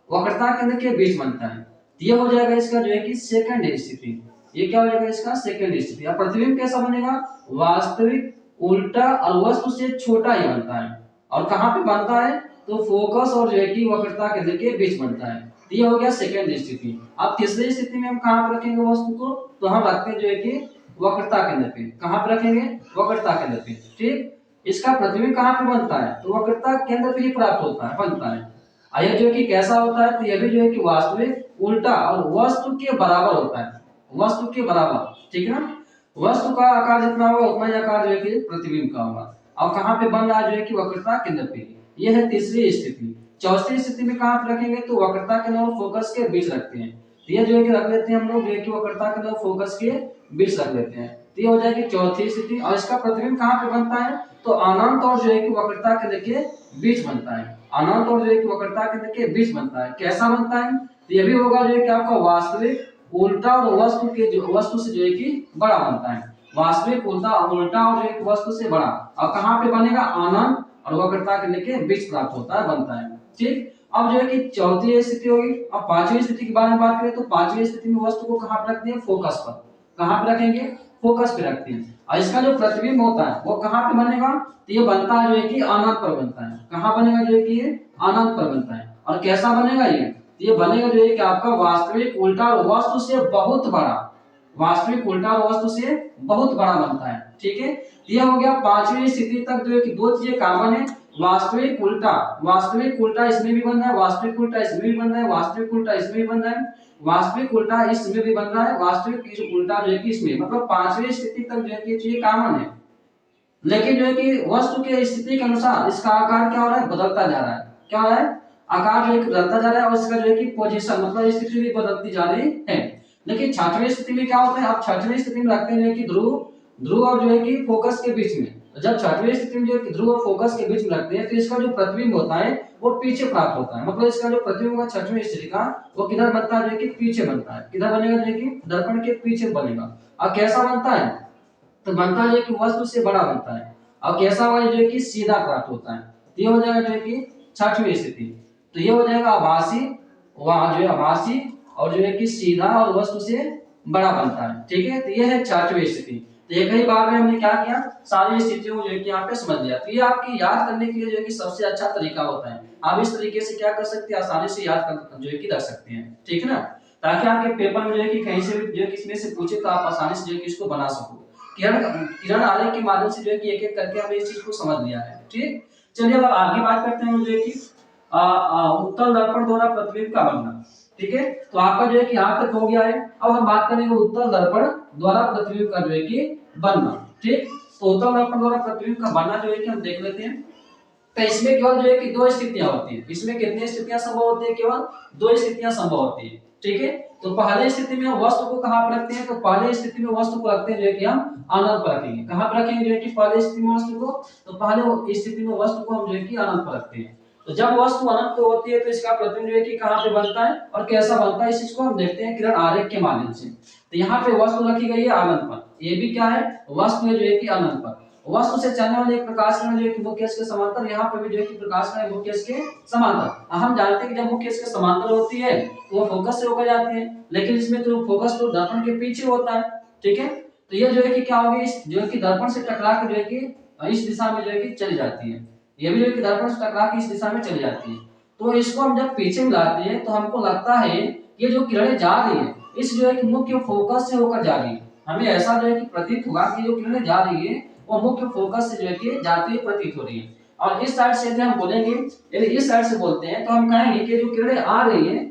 वक्रता केंद्र के बीच बनता है। ये हो जाएगा इसका जो है कि सेकंड स्थिति। ये क्या हो जाएगा इसका सेकंड स्थिति। अब प्रतिबिंब कैसा बनेगा, वास्तविक, उल्टा और वस्तु से छोटा ही बनता है। और कहाँ पे बनता है, तो फोकस और जो है कि वक्रता केंद्र के बीच बनता है। ये हो गया सेकंड स्थिति। अब तीसरी स्थिति में हम कहाँ पे रखेंगे वस्तु को, तो हम रखते हैं जो है कि वक्रता केंद्र पे। कहाँ पे रखेंगे, वक्रता केंद्र पे। ठीक, इसका प्रतिबिंब कहाँ पे बनता है, तो वक्रता केंद्र पे ही प्राप्त होता है, बनता है। यह जो है कि कैसा होता है, तो यह भी जो है कि वास्तविक, उल्टा और वस्तु के बराबर होता है, वस्तु के बराबर। ठीक है ना, वस्तु का आकार जितना होगा उतना ही आकार जो है कि प्रतिबिंब का होगा। और कहाँ पे बन रहा है, जो है कि वक्रता केंद्र पे। यह है तीसरी स्थिति। चौथी स्थिति में कहाँ पे रखेंगे, तो वक्रता केंद्र और फोकस के बीच रखते हैं। तो ये जो है कि रख लेते हैं हम लोग, जो है कि वक्रता केंद्र और फोकस के बीच रख लेते हैं। तो ये हो जाएगी चौथी स्थिति। और इसका प्रतिबिंब कहाँ पे बनता है, तो अनंत और जो है कि वक्रता केंद्र के बीच बनता है, अनंत और जो है कि वक्रता केंद्र के बीच बनता है। कैसा बनता है, तो ये भी होगा जो है कि आपका वास्तविक, उल्टा और वस्तु के जो वस्तु से जो है कि बड़ा बनता है। वास्तविक, उल्टा उल्टा और जो है कि वस्तु से बड़ा। और कहाँ पे बनेगा, अनंत और वक्रता केंद्र के बीच प्राप्त होता है, बनता है। ठीक, अब जो है कि चौथी स्थिति होगी। अब पांचवी स्थिति के बारे में बात करें, तो पांचवी स्थिति में वस्तु को कहाँ पे रखते हैं, फोकस पर। कहाँ पे रखेंगे, फोकस पे रखते हैं। और इसका जो प्रतिबिंब होता है वो कहाँ पे बनेगा, तो ये बनता है जो है कि अनंत पर बनता है। कहाँ बनेगा, जो है कि ये अनंत पर बनता है। और कैसा बनेगा ये बनेगा जो है कि आपका वास्तविक, उल्टा और वस्तु से बहुत बड़ा, वास्तविक, उल्टा और वस्तु से बहुत बड़ा बनता है। ठीक है, ये हो गया पांचवी स्थिति तक जो है कि दो चीजें कॉमन है, वास्तविक, उल्टा। वास्तविक उल्टा इसमें भी बन रहा है, वास्तविक उल्टा इसमें भी बन रहा है, वास्तविक उल्टा इसमें भी बन रहा है, वास्तविक उल्टा इसमें भी बन रहा है, वास्तविक उल्टा जो है कि इसमें, मतलब पांचवी स्थिति तक जो है कि चीजें कॉमन है। लेकिन जो है कि वस्तु के स्थिति के अनुसार इसका आकार क्या हो रहा है, बदलता जा रहा है। क्या हो रहा है, आकार जो है कि बदलता जा रहा है। और इसका जो है कि पोजीशन, मतलब स्थिति भी बदलती जा रही है। लेकिन छठवीं स्थिति में क्या होता है, आप छठवीं स्थिति में रखते हैं कि ध्रुव और जो है कि फोकस के बीच में। तो जब छठवीं स्थिति में जो है कि ध्रुव और फोकस के बीच में रखते हैं, तो इसका जो प्रतिबिंब होता है वो पीछे प्राप्त होता है। मतलब इसका जो प्रतिबिंब होगा छठवीं स्थिति का, वो किधर बनता है, जो है कि पीछे बनता है। किधर बनेगा, जो है कि दर्पण के पीछे बनेगा। और कैसा बनता है, तो बनता है जो कि वस्तु से बड़ा बनता है। और कैसा हुआ, जो है कि सीधा प्राप्त होता है। तो ये हो जाएगा जो है कि छठवीं स्थिति। तो ये हो जाएगा आभासी, वहां जो है आभासी और जो है कि सीधा और वस्तु से बड़ा बनता है। ठीक है, तो ये है छठवीं स्थिति। तो एक ही बार में हमने क्या किया, सारी स्थितियों को जो है कि यहाँ पे समझ लिया। तो ये आपकी याद करने के लिए जो है कि सबसे अच्छा तरीका होता है। आप इस तरीके से क्या कर सकते हैं, आसानी से याद कर जो है कि रख सकते हैं। ठीक है ना, ताकि आपके पेपर में जो है कि कहीं से भी जो है कि इसमें से पूछे तो आप आसानी से जो है कि इसको बना सको। किरण किरण आलेख के माध्यम से जो है कि एक एक करके हमने इस चीज को समझ लिया है। ठीक, चलिए अब आगे बात करते हैं जो है कि उत्तल दर्पण द्वारा प्रतिबिंब का बनना। ठीक है, तो आपका जो है कि यहाँ तक हो गया है। अब हम बात करेंगे उत्तल दर्पण द्वारा प्रतिबिंब का जो है कि बनना। ठीक, तो उत्तल दर्पण द्वारा प्रतिबिंब का बनना जो है कि हम देख लेते हैं। तो इसमें केवल जो है कि दो स्थितियां होती हैं। इसमें कितनी स्थितियां संभव होती है, केवल दो स्थितियां संभव होती है। ठीक है, तो पहली स्थिति में हम वस्तु को कहां पर रखते हैं, तो पहली स्थिति में वस्तु को रखते हैं जो है कि हम अनंत पर रखेंगे। कहां पर रखेंगे, जो है कि पहली स्थिति में वस्तु को, तो पहले स्थिति में वस्तु को हम जो है कि अनंत पर रखते हैं। तो जब वस्तु अनंत पे होती है तो इसका प्रतिबिंब जो है कि कहां पे बनता है और कैसा बनता है, इस चीज को हम देखते हैं किरण आरेख के माध्यम से। तो यहाँ पे वस्तु रखी गई है अनंत पर, ये भी क्या है, वस्तु है जो है कि अनंत पर। वस्तु से चलने वाले एक प्रकाश किरण जो है कि मुख्य अक्ष के समांतर, यहाँ पे भी जो है कि प्रकाश किरण मुख्य अक्ष के समांतर। हम जानते हैं कि जब मुख्य अक्ष के समांतर होती है तो वो फोकस से होकर जाती है, लेकिन इसमें तो फोकस तो दर्पण के पीछे होता है। ठीक है, तो ये जो है कि क्या होगी, जो है कि दर्पण से टकरा के जो है कि इस दिशा में जो है कि चली जाती है। ये भी जो है कि दर्पण से टकरा के इस दिशा में चली जाती है। तो इसको हम जब पीछे मिलाते हैं तो हमको लगता है ये जो किरणें जा रही है इस जो है कि मुख्य फोकस से होकर जा रही है। हमें ऐसा जो है कि प्रतीत होगा कि जो किरणें जा रही है वो मुख्य फोकस से जो है कि जाती हुई प्रतीत हो रही है। और इस साइड से यदि हम बोलेंगे, यदि इस साइड से बोलते हैं तो हम कहेंगे कि जो किरणें आ रही है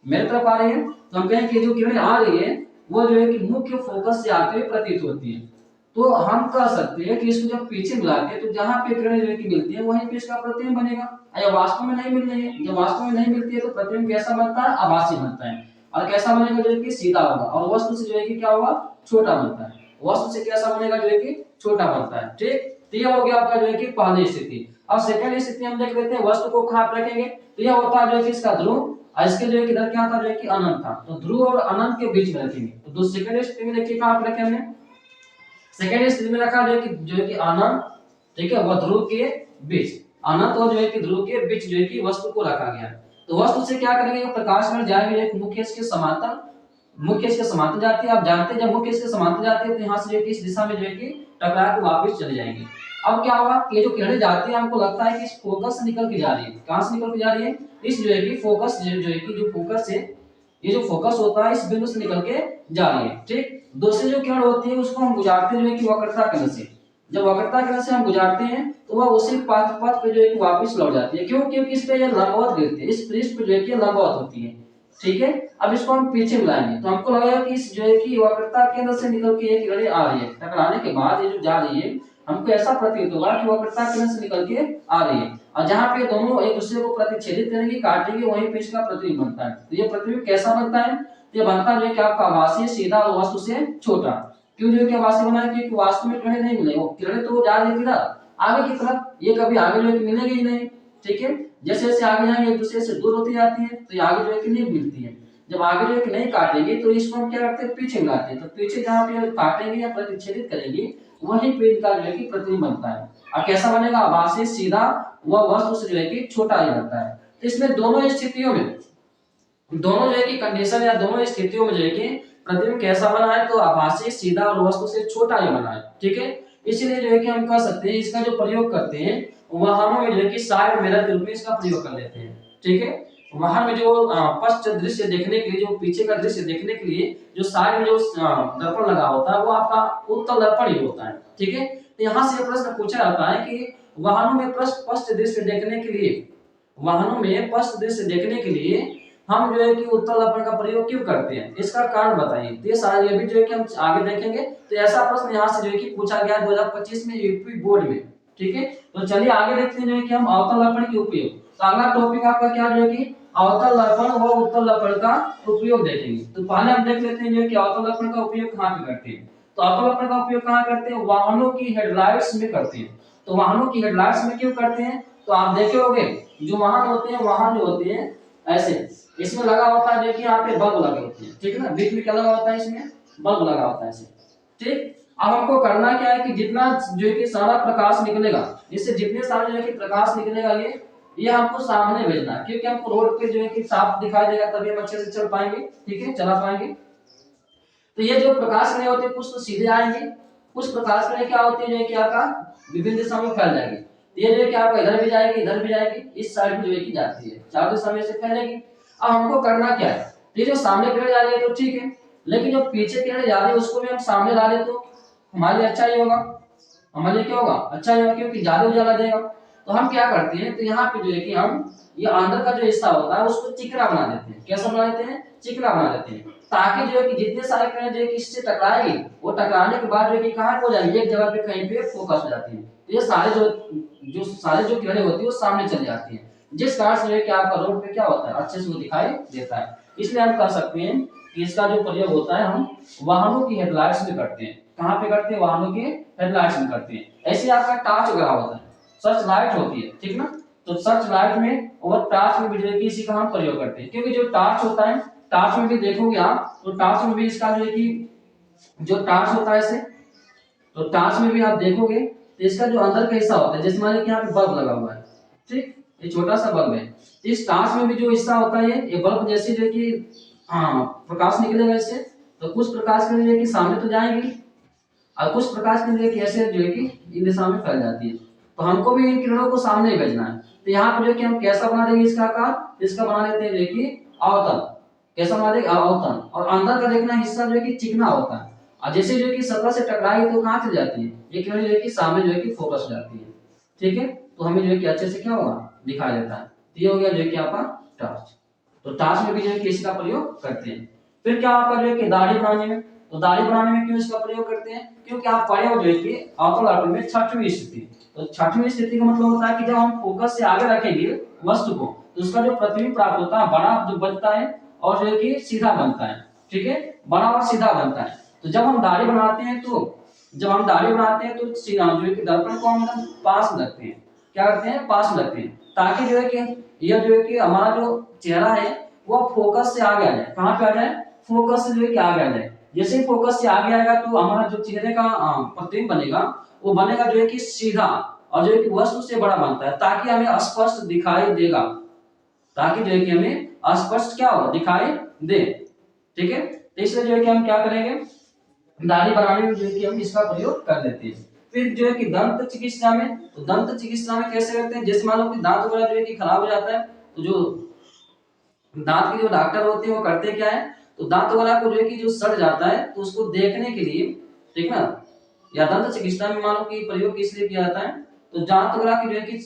मेरे तरफ आ रही है, तो हम कहेंगे कि जो किरणें आ रही है वो जो है कि मुख्य फोकस से आते हुए प्रतीत होती है। तो हम कह सकते हैं कि इसको जब पीछे मिलाते हैं तो जहां पे किरणें जो है कि मिलती है वहीं पे इसका प्रतिबिंब बनेगा। अगर वास्तव में नहीं मिल रही है, जब वास्तव में नहीं मिलती है तो प्रतिबिंब कैसा बनता है, आभासी बनता है। और कैसा बनेगा, जो है कि सीधा होगा और वस्तु से जो है कि क्या होगा, छोटा बनता है। वस्तु से कैसा बनेगा, जो है कि छोटा बनता है। ठीक, तो यह हो गया आपका जो है कि पहली स्थिति। अब सेकंड स्थिति हम देख लेते हैं, वस्तु को कहां पर रखेंगे, तो यह होता है जो है कि इसका ध्रुव और इसके जो है इधर क्या था जो है कि अनंत था, तो ध्रुव और अनंत के बीच में रखेंगे। तो दो सेकंड स्थिति में देखिए कहां पे रखे हमने, सेकंड स्थिति में रखा जो है कि अनंत, ठीक है, वह ध्रुव के बीच, अनंत और जो है कि ध्रुव के बीच जो है कि वस्तु को रखा गया। तो वस्तु से क्या करेंगे, प्रकाश में जाएंगे एक मुख्य इसके समांतर, मुख्य इसके समांतर जाती है। आप जानते हैं जब मुख्य इसके समांतर जाती है तो यहाँ से जो है कि इस दिशा में जो है कि टकरा के वापस चले जाएंगे। अब क्या होगा, ये जो किरणें जाती है हमको लगता है कि इस फोकस से निकल के जा रही है। कहां से निकल के जा रही है, इस जो है कि फोकस जो है कि जो फोकस है, ये जो फोकस होता है इस बिंदु से निकल के जा रही है, ठीक। दूसरी जो किरण होती है उसको हम गुजारते हैं कि वक्रता किरण से, जब वक्रता किरण से हम गुजारते हैं तो वह उसी पथ पे जो है कि वापस लौट जाती है। क्यों, क्योंकि इस पे ये लंबवत गिरती है, इस पृष्ठ पे जो है कि लंबवत होती है, ठीक है। अब इसको हम पीछे बुलाएंगे तो हमको लगेगा कि इस जो है कि वक्रता केंद्र से निकल के ये किरणें आ रही है, टकराने के बाद ये जो जा रही है हमको ऐसा प्रतीत होगा कि वक्रता केंद्र से निकल के आ रही है, और जहां पे दोनों एक दूसरे को प्रतिच्छेदित करेंगे, काटेंगे, वहीं पे इसका प्रतिबिंब बनता है। तो ये प्रतिबिंब कैसा बनता है, तो ये बनता है कि आपका आभासीय सीधा और वस्तु से छोटा। क्यों जो कि आभासीय बना है, क्योंकि वास्तव में किरणें नहीं मिलेंगी, किरणें तो जा रही है आगे की तरफ, ये कभी आगे जो है कि मिलेगी ही नहीं, ठीक है। जैसे जैसे आगे जाएंगे एक दूसरे से दूर होती जाती है, तो ये आगे जो है कि नहीं मिलती है। जब आगे जो है कि नहीं काटेंगे तो इसको हम क्या करते हैं, पीछे मिलाते हैं। तो पीछे जहां पे काटेंगे या प्रतिच्छेदित करेंगे वहीं पे इनका जो है कि प्रतिबिंब बनता है। और कैसा बनेगा, आभासी सीधा, वह वस्तु से जो है कि छोटा ही बनता है। तो इसमें दोनों स्थितियों में, दोनों जो है कि कंडीशन या दोनों स्थितियों में जो है कि प्रतिबिंब कैसा बना है, तो आभासी सीधा और वस्तु से छोटा ही बना है, ठीक है। इसलिए जो है कि हम कह सकते हैं इसका जो प्रयोग करते हैं वाहनों में जो है कि साइड मिरर के रूप में इसका प्रयोग कर लेते हैं, ठीक है। वाहन में जो पश्च दृश्य देखने के लिए, जो पीछे का दृश्य देखने के लिए जो साइड में जो दर्पण लगा होता है वो आपका उत्तल दर्पण ही होता है, ठीक है। तो यहाँ से प्रश्न पूछा जाता है कि वाहनों में पश्च दृश्य देखने के लिए, वाहनों में पश्च दृश्य देखने के लिए हम जो है कि उत्तल दर्पण का प्रयोग क्यों करते हैं, इसका कारण बताइए। तो ये सारा ये भी जो है कि हम आगे देखेंगे। तो ऐसा प्रश्न यहाँ से जो है कि पूछा गया 2025 में यूपी बोर्ड में, ठीक है। तो चलिए आगे देखते हैं जो है कि हम अवतल दर्पण के उपयोग। तो अगला टॉपिक आपका क्या जो है कि अवतल दर्पण व उत्तल दर्पण का उपयोग देखेंगे। तो पहले हम देख लेते हैं जो है कि अवतल दर्पण का उपयोग कहाँ पे करते हैं। तो अवतल दर्पण का उपयोग कहाँ करते हैं, वाहनों की हेडलाइट्स में करते हैं। तो वाहनों की हेडलाइट्स में क्यों करते हैं, तो आप देखे होंगे जो वाहन होते हैं, वाहन जो होते हैं ऐसे, इसमें लगा होता है देखिए यहाँ पे बल्ब लगे होते हैं, ठीक है ना, बीच में क्या लगा होता है, इसमें बल्ब लगा होता है ऐसे, ठीक। अब हमको करना क्या है कि जितना जो है कि सारा प्रकाश निकलेगा, इससे जितने सारे जो है कि प्रकाश निकलेगा ये हमको सामने भेजना है, क्योंकि हमको रोड पे जो है कि साफ दिखाई देगा तभी हम अच्छे से चल पाएंगे, ठीक है, चला पाएंगे। तो ये जो प्रकाश किरणें होती है कुछ तो सीधे आएंगे, कुछ प्रकाश किरणें क्या होती है जो है कि आपका विभिन्न दिशाओं में फैल जाएगी। ये जो है कि आपका इधर भी जाएगी, इधर भी जाएगी, इस साइड में जो है कि जाती है, चारों दिशा में से फैलेगी। अब हमको करना क्या है, ये जो सामने किरण जा रही है तो ठीक है, लेकिन जो पीछे किरण जा रही है उसको भी हम सामने ला ले तो हमारे लिए अच्छा ही होगा, हमारे लिए क्या होगा, अच्छा ही होगा, क्योंकि ज्यादा उजाला देगा। तो हम क्या करते हैं, तो यहाँ पे जो है कि हम ये अंदर का जो हिस्सा होता है उसको चिकना बना देते हैं। कैसा बना देते हैं, चिकना बना देते हैं, ताकि जो है कि जितने सारे किरणें जो है कि इससे टकराएगी वो टकराने के बाद जो है कि कहाँ हो जाएगी, एक जगह पे कहीं पे फोकस हो जाती है। तो ये सारे जो किरणें होती है वो सामने चली जाती है, जिस कारण से जो है कि आपका रोड पे क्या होता है, अच्छे से वो दिखाई देता है। इसलिए हम कह सकते हैं कि इसका जो प्रयोग होता है हम वाहनों की हेडलाइट्स में करते हैं। कहाँ पे करते हैं, वाहनों के हेडलाइट्स में करते हैं। ऐसे आपका टॉर्च वगैरह होता है, सर्च लाइट होती है, ठीक ना। तो सर्च लाइट में और टॉर्च में भी जो है कि इसी का हम प्रयोग करते हैं, क्योंकि जो टॉर्च होता है, टॉर्च में भी देखोगे आप तो टॉर्च में भी इसका जो है कि जो टॉर्च होता है ऐसे, तो टॉर्च में भी आप देखोगे तो इसका जो अंदर का हिस्सा होता है, जैसे मान लीजिए यहाँ पे बल्ब लगा हुआ है, ठीक, ये छोटा सा बल्ब है, इस टॉर्च में भी जो हिस्सा होता है ये बल्ब जैसे जो है कि प्रकाश निकलेगा इससे, तो कुछ प्रकाश के लिए कि सामने तो जाएंगे और कुछ प्रकाश के लिए कि ऐसे जो है कि इन दिशा में फैल जाती है। तो हमको भी इन किरणों को सामने ही भेजना है। तो यहाँ पर जो कि हम कैसा बना देंगे इसका आकार, इसका बना लेते हैं देखिए अवतल। कैसा बना देंगे, अवतल। और अंदर का देखना हिस्सा जो है कि चिकना होता है, और जैसे जो है कि सतह से टकराएगी तो कहाँ चली जाती है, ये किरण जो है कि सामने जो है कि फोकस हो जाती है, ठीक है। तो हमें जो है कि अच्छे से क्या होगा, दिखाई देता है। तो ये हो गया जो है कि आपका टॉर्च। तो टॉर्च में भी जो है कि इसका प्रयोग करते हैं। फिर क्या आपका जो है कि दाढ़ी बनाने में, तो दाढ़ी बनाने में क्यों इसका प्रयोग करते हैं, क्योंकि आप पढ़े हो जो है कि अवतल दर्पण में छठवीं स्थिति। तो छठवीं स्थिति का मतलब होता है कि जब हम फोकस से आगे रखेंगे वस्तु को तो उसका जो प्रतिबिंब प्राप्त होता है बड़ा जो बनता है और जो है कि सीधा बनता है, ठीक है, बड़ा और सीधा बनता है। तो जब हम दाढ़ी बनाते हैं तो जो है कि दर्पण को हम पास में रखते हैं, क्या करते हैं, पास में रखते हैं, ताकि जो है कि यह जो है कि हमारा जो चेहरा है वो फोकस से आगे आ जाए। कहाँ पे आ जाए? फोकस से जो है कि आगे आ जाए। जैसे ही फोकस से आगे आएगा तो हमारा जो चेहरे का प्रतिबिंब बनेगा वो बनेगा जो है कि सीधा और जो है कि वस्तु से बड़ा बनता है, ताकि हमें स्पष्ट दिखाई देगा, ताकि जो है कि हमें स्पष्ट क्या हो दिखाई दे। ठीक है, तो इसलिए जो है कि हम क्या करेंगे, दाढ़ी बनाने में जो है कि हम इसका प्रयोग कर लेते हैं। फिर जो है कि दंत चिकित्सा में, तो दंत चिकित्सा में कैसे करते हैं, जैसे मान लो कि दांत वगैरह जो है कि खराब हो जाता है, तो जो दांत के जो डॉक्टर होते हैं वो करते क्या है, तो दांत वगैरह को जो है कि जो सड़ जाता है तो उसको देखने के लिए, ठीक ना, या दंत चिकित्सा में मान लो कि प्रयोग किस लिए किया जाता है, तो दांत वगैरह की जो है कि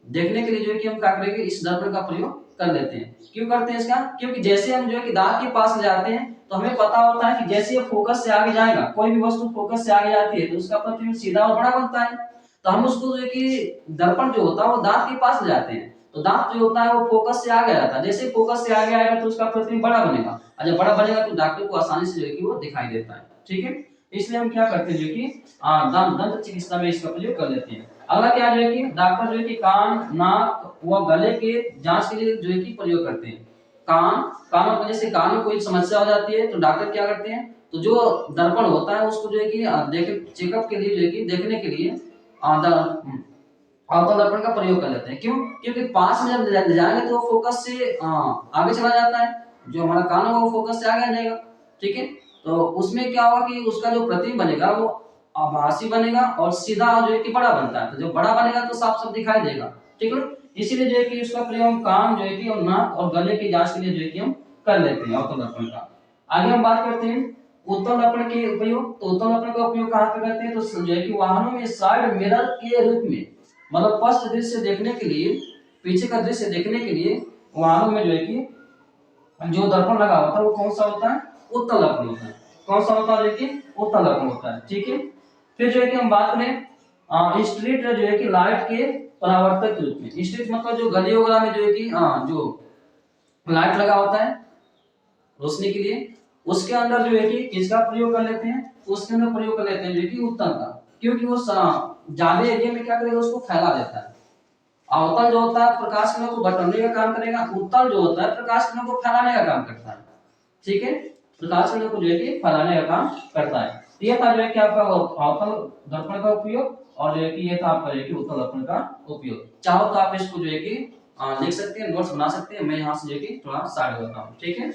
देखने के लिए जो है कि हम क्या करेंगे, इस दर्पण का प्रयोग कर लेते हैं। क्यों करते हैं इसका, क्योंकि जैसे हम जो है कि दांत के पास ले जाते हैं तो हमें पता होता है कि जैसे ये फोकस से आगे जाएगा, कोई भी वस्तु फोकस से आगे जाती है तो उसका प्रतिबिंब सीधा और बड़ा बनता है। तो हम उसको जो है कि दर्पण जो होता है वो दांत के पास ले जाते हैं, तो दांत जो होता है वो फोकस से आगे जाता है, जैसे फोकस से आगे आएगा तो उसका प्रतिबिंब बड़ा बनेगा, और जब बड़ा बनेगा तो डॉक्टर को आसानी से जो है कि वो दिखाई देता है। ठीक है, इसलिए हम क्या करते हैं जो कि दंत चिकित्सा में इसका प्रयोग कर लेते हैं। अगला क्या जो है कि डॉक्टर जो है कि कान, नाक व गले के जांच के लिए जो है कि प्रयोग करते हैं। कानों की वजह से कान में कोई समस्या हो जाती है तो डॉक्टर क्या करते हैं, तो जो दर्पण होता है उसको जो है कि देख चेकअप के लिए जो है कि देखने के लिए अवतल दर्पण का प्रयोग कर लेते हैं। क्यों, क्योंकि पास में जब ले जाएंगे तो फोकस से आगे चला जाता है, जो हमारा कान होगा वो फोकस से आगे आ जाएगा। ठीक है, तो उसमें क्या होगा कि उसका जो प्रतिबिंब बनेगा वो आभासी बनेगा और सीधा जो है कि बड़ा बनता है, तो जो बड़ा बनेगा तो साफ साफ दिखाई देगा। ठीक है, इसीलिए जो है कि उसका प्रयोग कान जो है कि और नाक और गले की जांच के लिए जो है कि हम कर लेते हैं अवतल दर्पण का। आगे हम बात करते हैं उत्तल दर्पण के उपयोग। तो उत्तल दर्पण का उपयोग कहाँ पे करते हैं, तो जो है कि वाहनों में साइड मिरर के रूप में, मतलब स्पष्ट दृश्य देखने के लिए, पीछे का दृश्य देखने के लिए वाहनों में जो है कि जो दर्पण लगा होता है वो कौन सा होता है, उत्तल दर्पण होता है। कौन सा होता है, देखिए उत्तल दर्पण होता है। ठीक है, फिर जो है कि हम बात करें स्ट्रीट जो है कि लाइट के परावर्तक के रूप में। स्ट्रीट मतलब जो गली वगैरह में जो है कि जो लाइट लगा होता है रोशनी के लिए, उसके अंदर जो है कि किसका प्रयोग कर लेते हैं, उसके अंदर प्रयोग कर लेते हैं जो है कि उत्तल का, क्योंकि वो ज्यादा एरिया में क्या करेगा, उसको फैला देता है। अवतल जो होता है प्रकाश किरणों को बटोरने का काम करेगा, उत्तल जो होता है प्रकाश किरणों को फैलाने का काम करता है। ठीक है, प्रकाश किरणों को जो है कि फैलाने का काम करता है। तो ये था जो है कि आपका अवतल दर्पण का उपयोग, और जो है कि ये था आपका जो है कि उत्तल दर्पण का उपयोग। चाहो तो आप इसको जो है कि लिख सकते हैं, नोट्स बना सकते हैं, मैं यहाँ से जो है कि थोड़ा साइड होता हूँ। ठीक है।